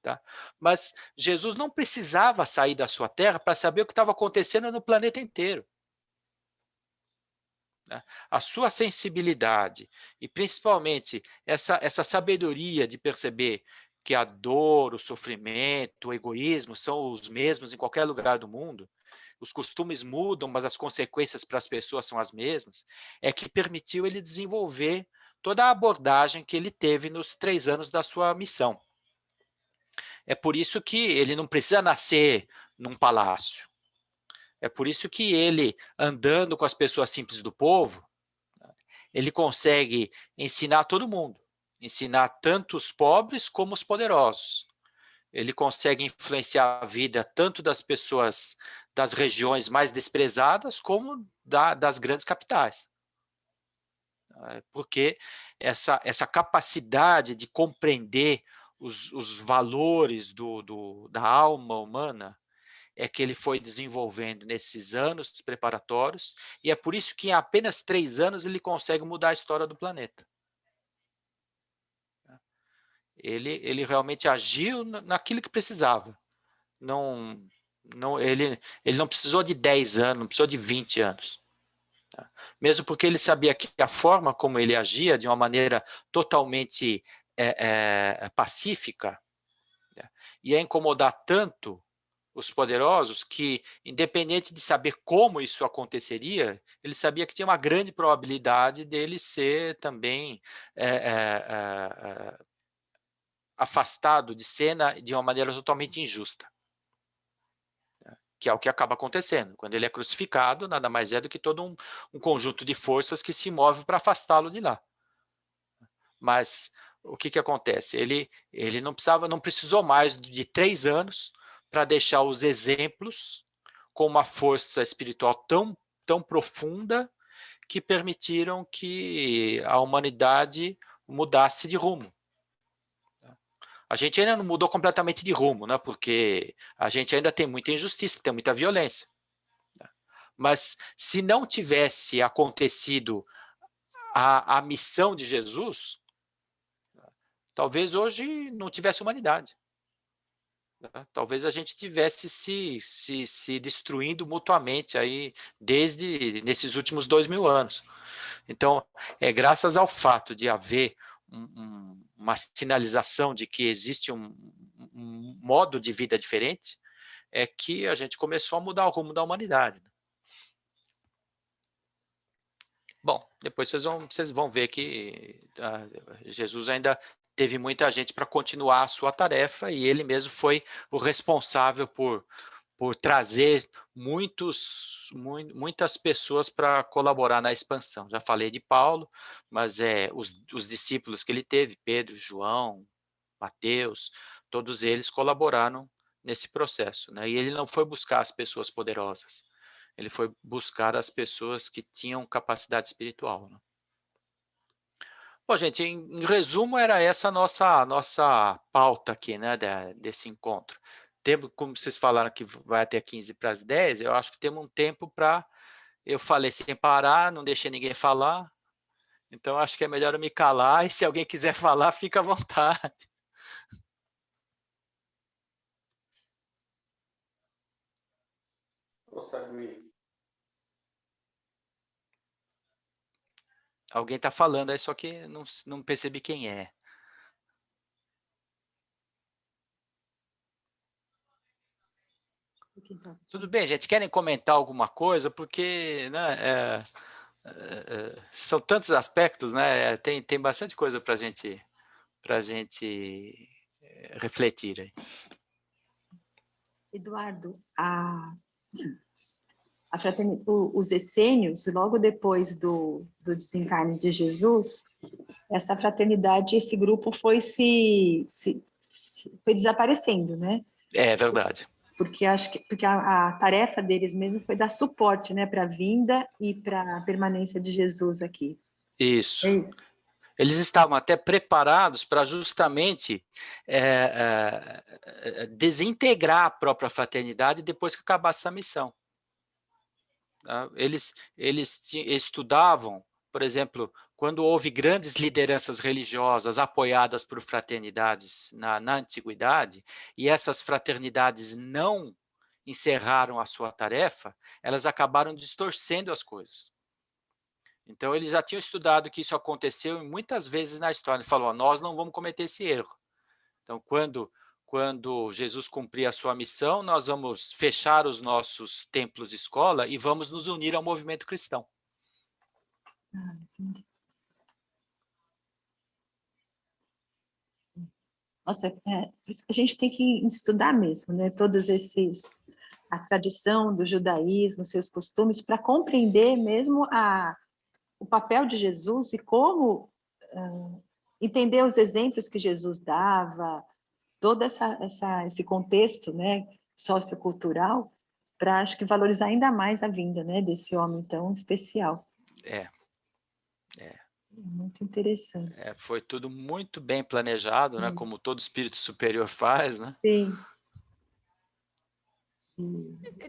Tá? Mas Jesus não precisava sair da sua terra para saber o que estava acontecendo no planeta inteiro. Né? A sua sensibilidade e, principalmente, essa sabedoria de perceber que a dor, o sofrimento, o egoísmo são os mesmos em qualquer lugar do mundo, os costumes mudam, mas as consequências para as pessoas são as mesmas, é que permitiu ele desenvolver toda a abordagem que ele teve nos 3 anos da sua missão. É por isso que ele não precisa nascer num palácio. É por isso que ele, andando com as pessoas simples do povo, ele consegue ensinar todo mundo, ensinar tanto os pobres como os poderosos. Ele consegue influenciar a vida tanto das pessoas das regiões mais desprezadas como das grandes capitais. Porque essa capacidade de compreender os valores da alma humana é que ele foi desenvolvendo nesses anos preparatórios, e é por isso que em apenas 3 anos ele consegue mudar a história do planeta. Ele realmente agiu naquilo que precisava. Ele não precisou de 10 anos, não precisou de 20 anos. Tá? Mesmo porque ele sabia que a forma como ele agia, de uma maneira totalmente pacífica, ia incomodar tanto os poderosos que, independente de saber como isso aconteceria, ele sabia que tinha uma grande probabilidade dele ser também afastado de cena de uma maneira totalmente injusta, que é o que acaba acontecendo. Quando ele é crucificado, nada mais é do que todo um conjunto de forças que se move para afastá-lo de lá. Mas o que acontece? Ele não precisou mais de 3 anos para deixar os exemplos com uma força espiritual tão profunda que permitiram que a humanidade mudasse de rumo. A gente ainda não mudou completamente de rumo, né? Porque a gente ainda tem muita injustiça, tem muita violência. Mas se não tivesse acontecido a missão de Jesus, talvez hoje não tivesse humanidade. Talvez a gente tivesse se destruindo mutuamente aí desde nesses últimos 2000 anos. Então, graças ao fato de haver uma sinalização de que existe um modo de vida diferente, é que a gente começou a mudar o rumo da humanidade. Bom, depois vocês vão ver que Jesus ainda teve muita gente para continuar a sua tarefa e ele mesmo foi o responsável por trazer muitas pessoas para colaborar na expansão. Já falei de Paulo, mas os discípulos que ele teve, Pedro, João, Mateus, todos eles colaboraram nesse processo, né? E ele não foi buscar as pessoas poderosas, ele foi buscar as pessoas que tinham capacidade espiritual, né? Bom, gente, em resumo, era essa a nossa pauta aqui, né, desse encontro. Como vocês falaram que vai até 15 para as 10, eu acho que temos um tempo para... Eu falei sem parar, não deixei ninguém falar, então acho que é melhor eu me calar, e se alguém quiser falar, fica à vontade. Alguém está falando aí, só que não percebi quem é. Tudo bem, gente? Querem comentar alguma coisa? Porque, né, são tantos aspectos, né? Tem bastante coisa para a gente refletir aí. Eduardo, os essênios, logo depois do desencarne de Jesus, essa fraternidade, esse grupo foi foi desaparecendo, né? É verdade. Porque a tarefa deles mesmo foi dar suporte, né, para a vinda e para a permanência de Jesus aqui. Isso. É isso. Eles estavam até preparados para justamente desintegrar a própria fraternidade depois que acabasse a missão. Eles estudavam, por exemplo, quando houve grandes lideranças religiosas apoiadas por fraternidades na antiguidade, e essas fraternidades não encerraram a sua tarefa, elas acabaram distorcendo as coisas. Então, eles já tinham estudado que isso aconteceu muitas vezes na história. Ele falou, nós não vamos cometer esse erro. Então, quando Jesus cumprir a sua missão, nós vamos fechar os nossos templos-escola e vamos nos unir ao movimento cristão. Nossa, a gente tem que estudar mesmo, né? A tradição do judaísmo, seus costumes, para compreender mesmo o papel de Jesus e como entender os exemplos que Jesus dava, todo esse contexto, né, sociocultural, para, acho que, valorizar ainda mais a vinda, né, desse homem tão especial. Muito interessante. Foi tudo muito bem planejado, né, como todo espírito superior faz, né? Sim.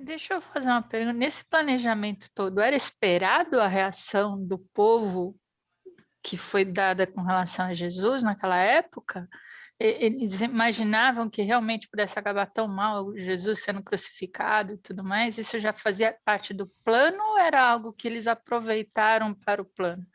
Deixa eu fazer uma pergunta. Nesse planejamento todo, era esperado a reação do povo que foi dada com relação a Jesus naquela época? Eles imaginavam que realmente pudesse acabar tão mal, Jesus sendo crucificado e tudo mais? Isso já fazia parte do plano ou era algo que eles aproveitaram para o plano?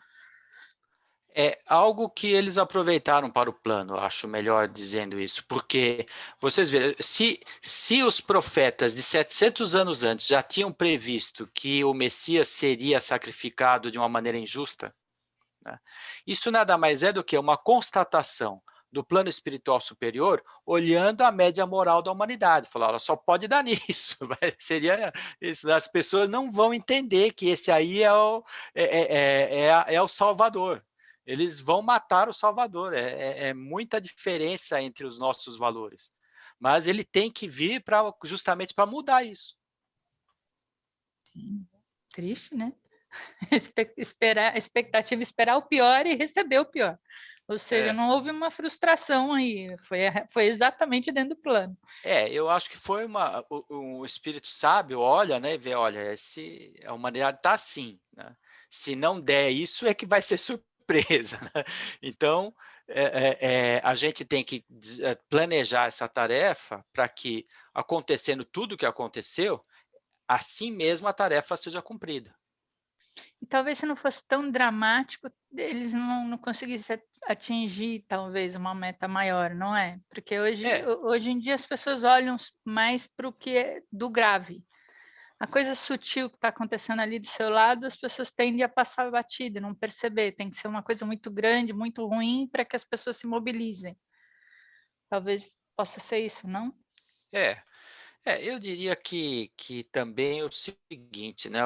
É algo que eles aproveitaram para o plano, acho melhor dizendo isso, porque vocês viram, se os profetas de 700 anos antes já tinham previsto que o Messias seria sacrificado de uma maneira injusta, né, isso nada mais é do que uma constatação do plano espiritual superior, olhando a média moral da humanidade, falar, só pode dar nisso, seria isso, as pessoas não vão entender que esse aí é o Salvador. Eles vão matar o Salvador, é muita diferença entre os nossos valores. Mas ele tem que vir justamente para mudar isso. Sim. Triste, né? Esperar, expectativa, esperar o pior e receber o pior. Ou seja, não houve uma frustração aí, foi exatamente dentro do plano. Eu acho que foi um espírito sábio, olha, né, e vê, olha, a humanidade está assim, né? Se não der isso, é que vai ser surpresa, né? Então, a gente tem que planejar essa tarefa para que, acontecendo tudo o que aconteceu, assim mesmo a tarefa seja cumprida. E talvez se não fosse tão dramático, eles não conseguissem atingir, talvez, uma meta maior, não é? Porque hoje em dia as pessoas olham mais para o que é do grave. A coisa sutil que está acontecendo ali do seu lado, as pessoas tendem a passar batida, não perceber. Tem que ser uma coisa muito grande, muito ruim, para que as pessoas se mobilizem. Talvez possa ser isso, não? Eu diria que também é o seguinte, né,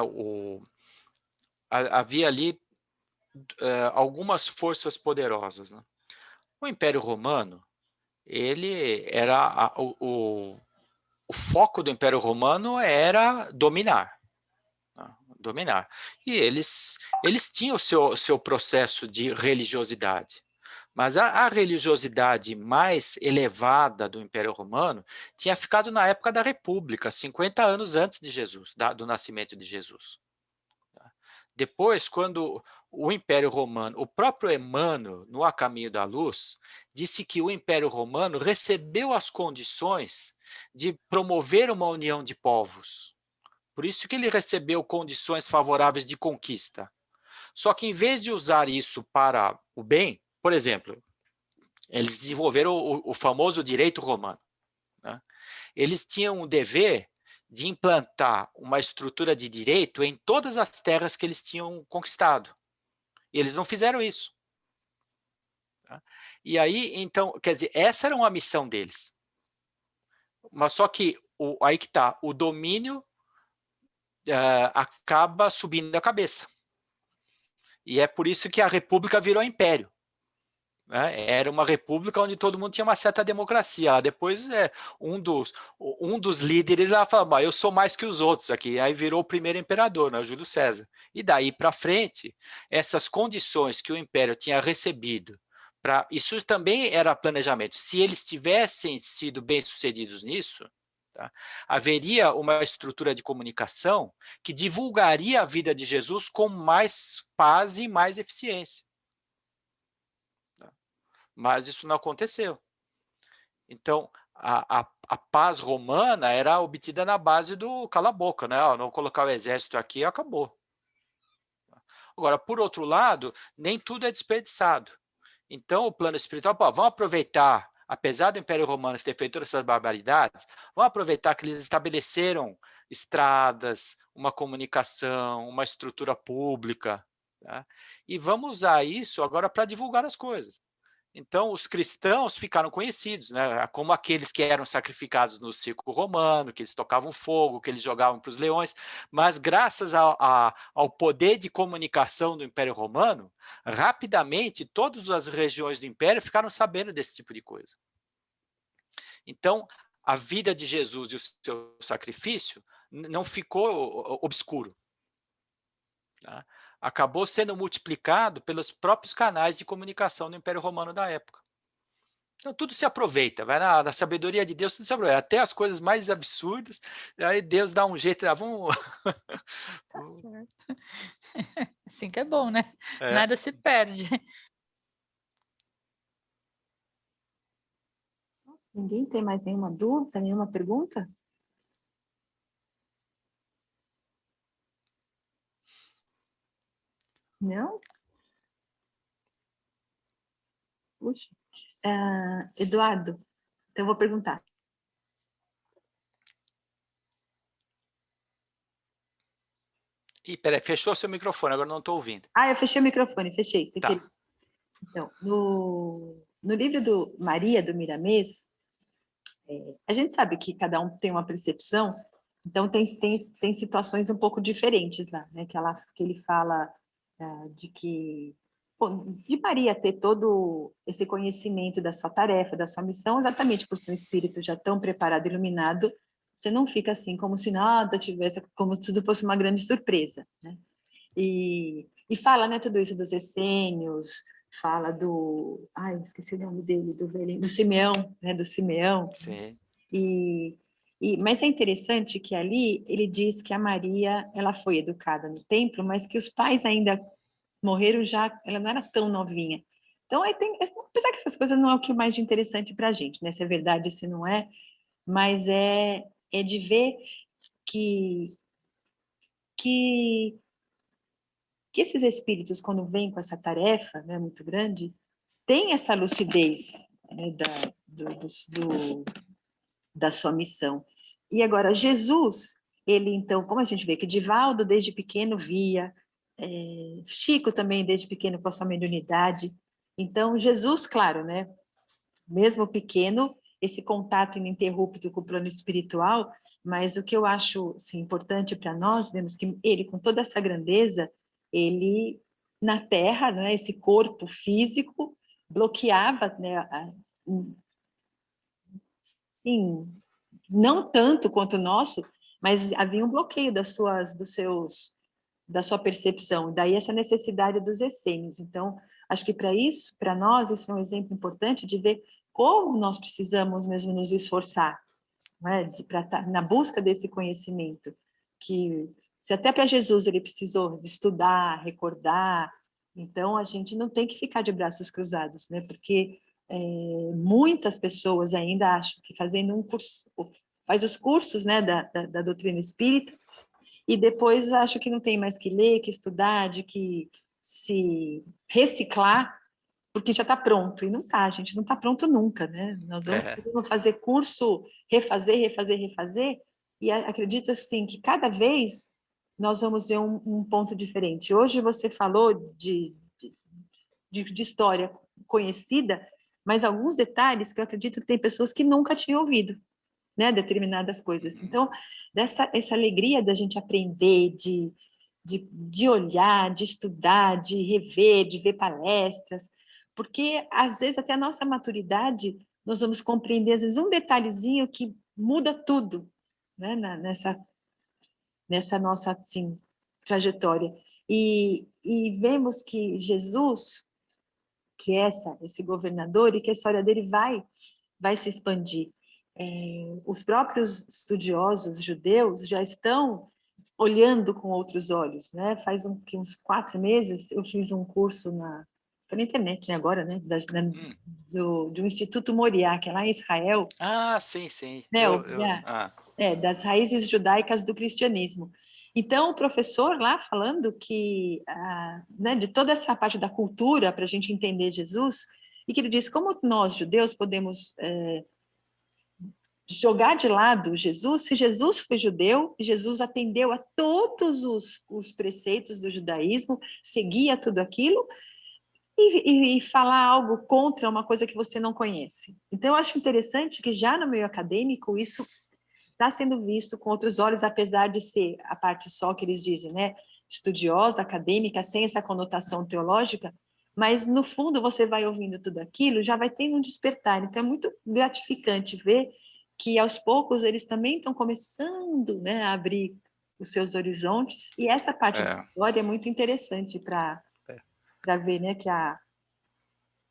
havia ali algumas forças poderosas, né? O Império Romano, ele era o foco do Império Romano era dominar, né? Dominar. E eles tinham o seu processo de religiosidade. Mas a religiosidade mais elevada do Império Romano tinha ficado na época da República, 50 anos antes de Jesus, do nascimento de Jesus. Depois, quando o Império Romano, o próprio Emmanuel, no A Caminho da Luz, disse que o Império Romano recebeu as condições de promover uma união de povos. Por isso que ele recebeu condições favoráveis de conquista. Só que, em vez de usar isso para o bem, por exemplo, eles desenvolveram o famoso direito romano, né? Eles tinham o dever de implantar uma estrutura de direito em todas as terras que eles tinham conquistado. E eles não fizeram isso. Tá? E aí, então, quer dizer, essa era uma missão deles. Mas só que, aí que está, o domínio acaba subindo a cabeça. E é por isso que a república virou império. Né? Era uma república onde todo mundo tinha uma certa democracia. Depois, um dos líderes lá falou, eu sou mais que os outros aqui. Aí virou o primeiro imperador, né, Júlio César. E daí para frente, essas condições que o império tinha recebido, isso também era planejamento. Se eles tivessem sido bem-sucedidos nisso, tá, haveria uma estrutura de comunicação que divulgaria a vida de Jesus com mais paz e mais eficiência. Mas isso não aconteceu. Então, a paz romana era obtida na base do cala-boca, né? Não colocar o exército aqui, acabou. Agora, por outro lado, nem tudo é desperdiçado. Então, o plano espiritual, vamos aproveitar, apesar do Império Romano ter feito todas essas barbaridades, vamos aproveitar que eles estabeleceram estradas, uma comunicação, uma estrutura pública, tá? E vamos usar isso agora para divulgar as coisas. Então, os cristãos ficaram conhecidos, né, como aqueles que eram sacrificados no circo romano, que eles tocavam fogo, que eles jogavam para os leões, mas graças ao poder de comunicação do Império Romano, rapidamente todas as regiões do Império ficaram sabendo desse tipo de coisa. Então, a vida de Jesus e o seu sacrifício não ficou obscuro. Tá? Acabou sendo multiplicado pelos próprios canais de comunicação do Império Romano da época. Então, tudo se aproveita, vai na sabedoria de Deus, tudo se aproveita, até as coisas mais absurdas, aí Deus dá um jeito, vamos... Tá certo. Assim que é bom, né? É. Nada se perde. Nossa, ninguém tem mais nenhuma dúvida, nenhuma pergunta? Não? Puxa. Eduardo, então eu vou perguntar. Ih, peraí, fechou seu microfone, agora não estou ouvindo. Eu fechei o microfone, fechei. Tá. Então, no livro do Maria, do Miramês, a gente sabe que cada um tem uma percepção, então tem situações um pouco diferentes lá, né? Que ele fala de que de Maria ter todo esse conhecimento da sua tarefa, da sua missão, exatamente por ser um espírito já tão preparado, iluminado, você não fica assim como se nada tivesse, como se tudo fosse uma grande surpresa, né? E fala, né, tudo isso dos essênios, fala do... esqueci o nome dele, do velhinho, do Simeão, né, do Simeão. Sim. Mas é interessante que ali ele diz que a Maria, ela foi educada no templo, mas que os pais ainda morreram já, ela não era tão novinha. Então, apesar que essas coisas não é o que mais de interessante para a gente, né, se é verdade, se não é, mas é de ver que esses espíritos, quando vêm com essa tarefa, né, muito grande, têm essa lucidez, né, da sua missão. E agora, Jesus, ele então, como a gente vê que Divaldo desde pequeno via, Chico também desde pequeno com a sua mediunidade, então Jesus, claro, né, mesmo pequeno, esse contato ininterrupto com o plano espiritual, mas o que eu acho assim, importante para nós, vemos que ele, com toda essa grandeza, ele, na Terra, né, esse corpo físico, bloqueava, né, sim, não tanto quanto o nosso, mas havia um bloqueio da sua percepção, daí essa necessidade dos essênios. Então, acho que para nós, isso é um exemplo importante de ver como nós precisamos mesmo nos esforçar, né, na busca desse conhecimento, que se até para Jesus ele precisou de estudar, recordar, então a gente não tem que ficar de braços cruzados, né, porque muitas pessoas ainda acham que fazendo um curso, faz os cursos, né, da doutrina espírita, e depois acho que não tem mais que ler, que estudar, de que se reciclar, porque já está pronto. E não está, a gente não está pronto nunca, né? Nós vamos fazer curso, refazer, e acredito assim que cada vez nós vamos ver um ponto diferente. Hoje você falou de história conhecida, mas alguns detalhes que eu acredito que tem pessoas que nunca tinham ouvido, né, determinadas coisas. Então, essa alegria da gente aprender, de olhar, de estudar, de rever, de ver palestras, porque, às vezes, até a nossa maturidade, nós vamos compreender, às vezes, um detalhezinho que muda tudo, né, nessa nossa, assim, trajetória. E vemos que Jesus, que é esse governador, e que a história dele vai se expandir. Os próprios estudiosos judeus já estão olhando com outros olhos, né? Faz uns 4 meses eu fiz um curso pela internet, né? Agora, né? Do Instituto Moriá, que é lá em Israel. Sim, sim. Né? Das raízes judaicas do cristianismo. Então, o professor lá falando que, né, de toda essa parte da cultura para a gente entender Jesus, e que ele diz como nós, judeus, podemos jogar de lado Jesus, se Jesus foi judeu, Jesus atendeu a todos os preceitos do judaísmo, seguia tudo aquilo, e falar algo contra uma coisa que você não conhece. Então, eu acho interessante que já no meio acadêmico isso está sendo visto com outros olhos, apesar de ser a parte só que eles dizem, né, estudiosa, acadêmica, sem essa conotação teológica, mas no fundo você vai ouvindo tudo aquilo, já vai tendo um despertar. Então, é muito gratificante ver que aos poucos eles também estão começando, né, a abrir os seus horizontes, e essa parte da história é muito interessante para ver, né, que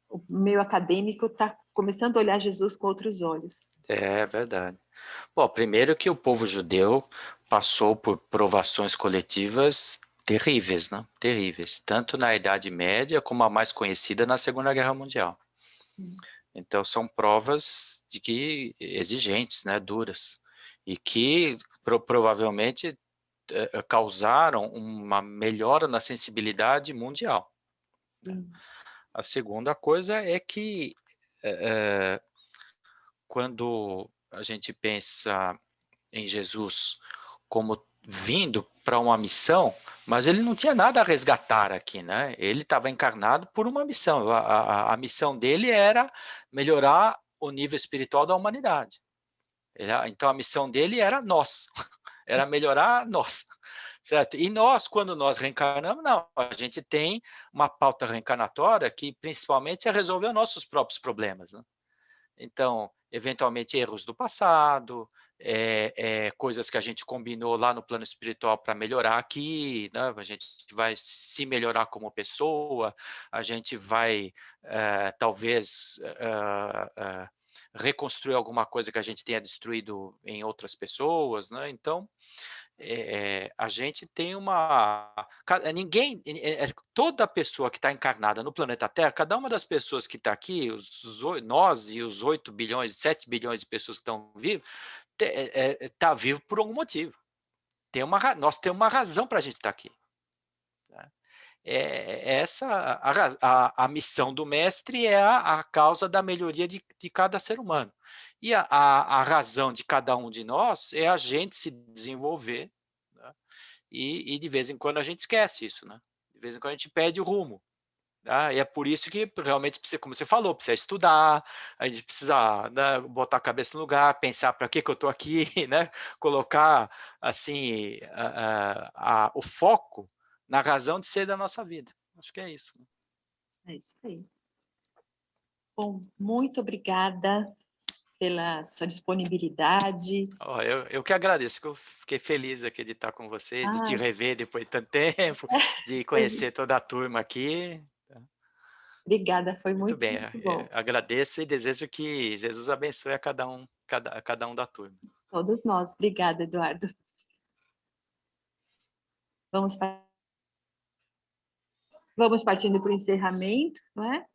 o meio acadêmico está começando a olhar Jesus com outros olhos. É verdade. Bom, primeiro que o povo judeu passou por provações coletivas terríveis, né? Terríveis, tanto na Idade Média como a mais conhecida na Segunda Guerra Mundial. Então, são provas de que exigentes, né, duras, e que provavelmente causaram uma melhora na sensibilidade mundial. A segunda coisa é que quando a gente pensa em Jesus como vindo para uma missão, mas ele não tinha nada a resgatar aqui, né? Ele estava encarnado por uma missão. A missão dele era melhorar o nível espiritual da humanidade. Então a missão dele era nós, era melhorar nós, certo? E nós, quando nós reencarnamos, não, a gente tem uma pauta reencarnatória que principalmente é resolver os nossos próprios problemas, né? Então, eventualmente erros do passado, coisas que a gente combinou lá no plano espiritual para melhorar aqui, né? A gente vai se melhorar como pessoa, a gente vai talvez reconstruir alguma coisa que a gente tenha destruído em outras pessoas, né? Então, a gente tem ninguém, toda pessoa que está encarnada no planeta Terra, cada uma das pessoas que está aqui, nós e os 8 bilhões, 7 bilhões de pessoas que estão vivos, está vivo por algum motivo. Nós temos uma razão para a gente estar aqui. Né? Essa a missão do mestre é a causa da melhoria de cada ser humano. E a razão de cada um de nós é a gente se desenvolver, né? E de vez em quando a gente esquece isso, né? De vez em quando a gente perde o rumo. Tá? E é por isso que realmente, como você falou, precisa estudar, a gente precisa, né, botar a cabeça no lugar, pensar para que eu estou aqui, né? Colocar assim, o foco na razão de ser da nossa vida. Acho que é isso. É isso aí. Bom, muito obrigada pela sua disponibilidade. Oh, eu que agradeço, que eu fiquei feliz aqui de estar com você, de te rever depois de tanto tempo, de conhecer toda a turma aqui. Obrigada, foi Muito muito, bem, muito bom. agradeço e desejo que Jesus abençoe a cada um da turma. Todos nós. Obrigada, Eduardo. Vamos partindo para o encerramento, não é?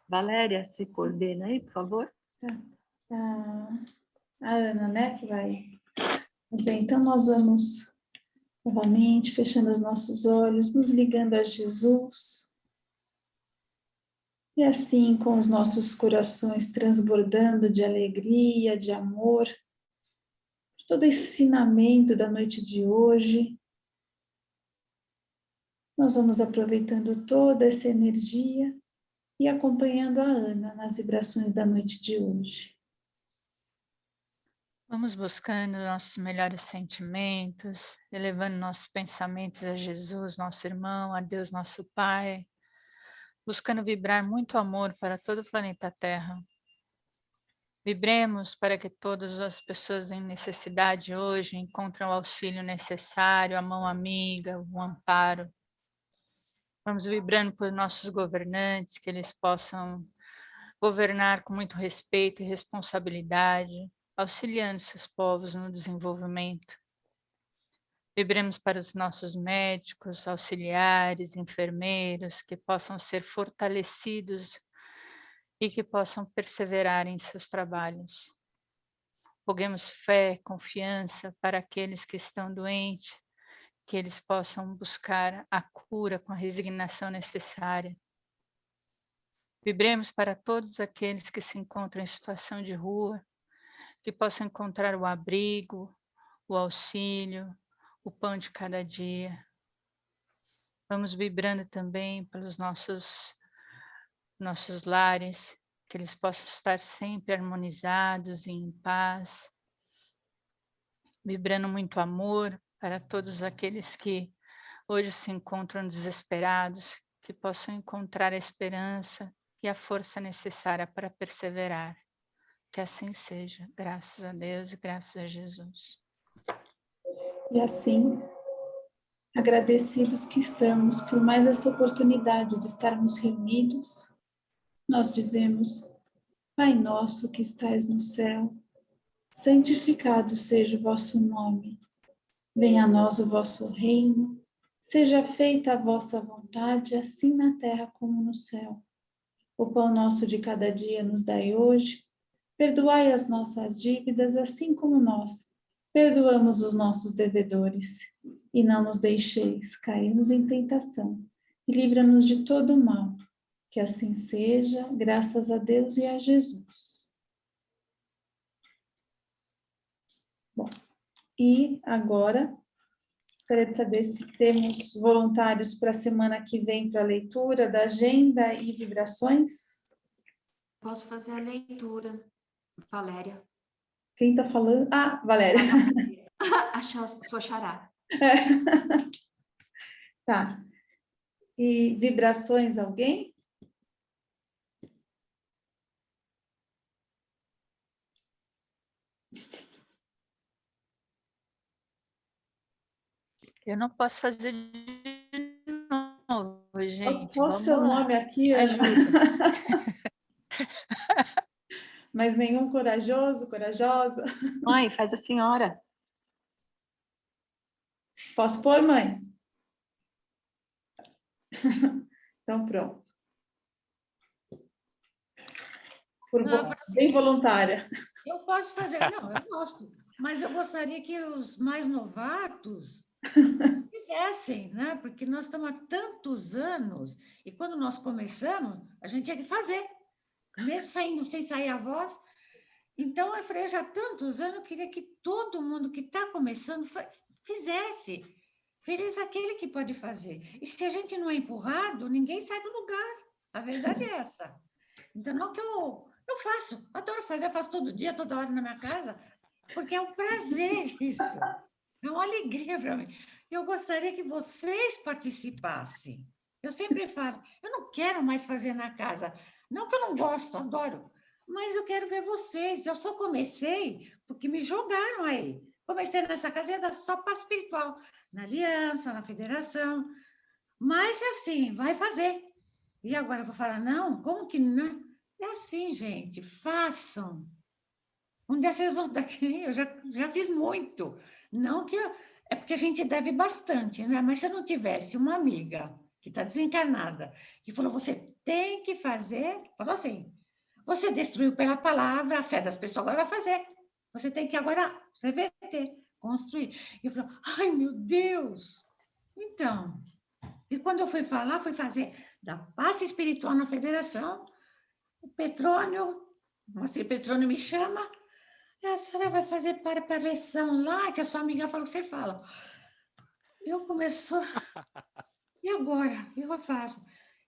Valéria, se coordena aí, por favor. A Ana, né, que vai. Bem, então nós vamos novamente fechando os nossos olhos, nos ligando a Jesus. E assim, com os nossos corações transbordando de alegria, de amor, por todo esse ensinamento da noite de hoje, nós vamos aproveitando toda essa energia e acompanhando a Ana nas vibrações da noite de hoje. Vamos buscando nossos melhores sentimentos, elevando nossos pensamentos a Jesus, nosso irmão, a Deus, nosso Pai, buscando vibrar muito amor para todo o planeta Terra. Vibremos para que todas as pessoas em necessidade hoje encontrem o auxílio necessário, a mão amiga, o amparo. Vamos vibrando por nossos governantes, que eles possam governar com muito respeito e responsabilidade, auxiliando seus povos no desenvolvimento. Vibremos para os nossos médicos, auxiliares, enfermeiros, que possam ser fortalecidos e que possam perseverar em seus trabalhos. Roguemos fé, confiança para aqueles que estão doentes, que eles possam buscar a cura com a resignação necessária. Vibremos para todos aqueles que se encontram em situação de rua, que possam encontrar o abrigo, o auxílio, o pão de cada dia. Vamos vibrando também pelos nossos lares, que eles possam estar sempre harmonizados e em paz. Vibrando muito amor para todos aqueles que hoje se encontram desesperados, que possam encontrar a esperança e a força necessária para perseverar. Que assim seja, graças a Deus e graças a Jesus. E assim, agradecidos que estamos por mais essa oportunidade de estarmos reunidos, nós dizemos: Pai nosso que estais no céu, santificado seja o vosso nome. Venha a nós o vosso reino, seja feita a vossa vontade, assim na terra como no céu. O pão nosso de cada dia nos dai hoje. Perdoai as nossas dívidas, assim como nós perdoamos os nossos devedores. E não nos deixeis cairmos em tentação, e livra-nos de todo o mal. Que assim seja, graças a Deus e a Jesus. Bom, e agora, gostaria de saber se temos voluntários para a semana que vem para a leitura da agenda e vibrações. Posso fazer a leitura, Valéria. Quem está falando? Ah, Valéria. A sua xará. Tá. E vibrações, alguém? Eu não posso fazer de novo, gente. Só o Vamos seu lá. nome aqui, Ana. Mas nenhum corajoso, corajosa? Mãe, faz a senhora. Posso pôr, mãe? Então, pronto. Bem voluntária. Eu posso fazer, não, eu gosto, mas eu gostaria que os mais novatos fizessem, né? Porque nós estamos há tantos anos, e quando nós começamos, a gente tinha que fazer, mesmo saindo, sem sair a voz. Então, eu falei, já há tantos anos, eu queria que todo mundo que está começando fizesse. Feliz aquele que pode fazer. E se a gente não é empurrado, ninguém sai do lugar. A verdade é essa. Então, não que eu faço, adoro fazer, eu faço todo dia, toda hora na minha casa, porque é um prazer isso. É uma alegria para mim. Eu gostaria que vocês participassem. Eu sempre falo, eu não quero mais fazer na casa. Não que eu não gosto, adoro, mas eu quero ver vocês. Eu só comecei porque me jogaram aí. Comecei nessa casa, era só passo espiritual, na aliança, na federação. Mas é assim, vai fazer. E agora eu vou falar, não, como que não? É assim, gente, façam. Um dia vocês vão daqui, eu já fiz muito. Não que é porque a gente deve bastante, né? Mas se eu não tivesse uma amiga que está desencarnada, que falou, você tem que fazer, falou assim, você destruiu pela palavra a fé das pessoas, agora vai fazer. Você tem que agora reverter, construir. E eu falei, ai, meu Deus! Então, e quando eu fui falar, fui fazer da passe espiritual na federação, o Petrônio, você, Petrônio, me chama, e a senhora vai fazer para a lição lá, que a sua amiga falou que você fala. Eu começou, e agora? Eu faço.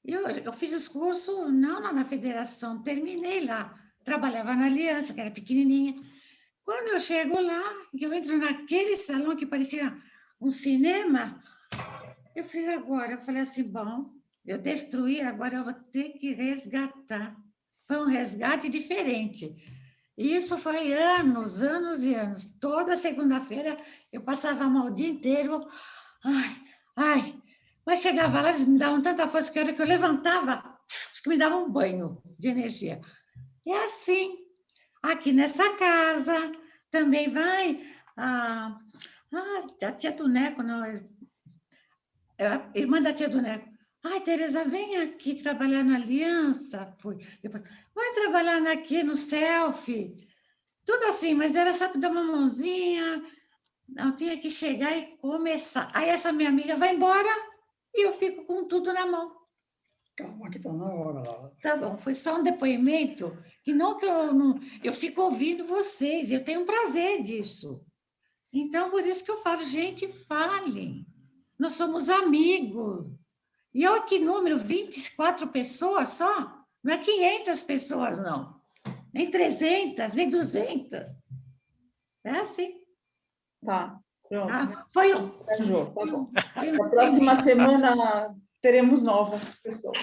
Eu fiz os cursos, não lá na federação, terminei lá, trabalhava na aliança, que era pequenininha. Quando eu chego lá, que eu entro naquele salão que parecia um cinema, eu falei, agora, eu falei assim, bom, eu destruí, agora eu vou ter que resgatar. Foi um resgate diferente. Isso foi anos, anos e anos. Toda segunda-feira eu passava mal o dia inteiro. Ai, ai. Mas chegava lá, eles me davam tanta força que a hora que eu levantava, acho que me davam um banho de energia. E é assim. Aqui nessa casa também vai a tia do Neco, não, a irmã da tia do Neco. Ai, Tereza, vem aqui trabalhar na aliança. Fui. Depois, vai trabalhar aqui no selfie. Tudo assim, mas era só para dar uma mãozinha. Não, tinha que chegar e começar. Aí essa minha amiga vai embora e eu fico com tudo na mão. Calma que está na hora. Tá bom, foi só um depoimento que não que eu não... Eu fico ouvindo vocês, eu tenho um prazer disso. Então, por isso que eu falo, gente, falem. Nós somos amigos. E olha que número, 24 pessoas só? Não é 500 pessoas, não. Nem 300, nem 200. É assim. Tá, pronto. Foi um. Tá bom. Na próxima semana teremos novas pessoas.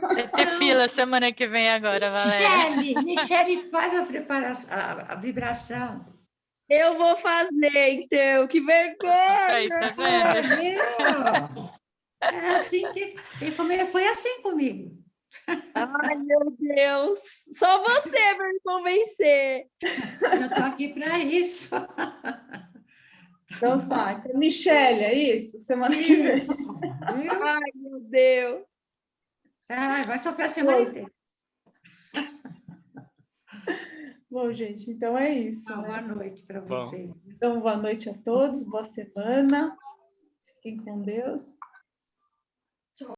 Vai ter fila semana que vem agora, Valéria. Michele faz a preparação, a vibração. Eu vou fazer, então. Que vergonha! Aí, tá vendo? É assim que... Foi assim comigo. Ai, meu Deus! Só você para me convencer. Eu estou aqui para isso. Então tá. Então, Michele, é isso? Semana que vem. Ai, meu Deus! Ai, vai sofrer a semana inteira. Bom, gente, então é isso. Boa noite para vocês. Então, boa noite a todos, boa semana. Fiquem com Deus.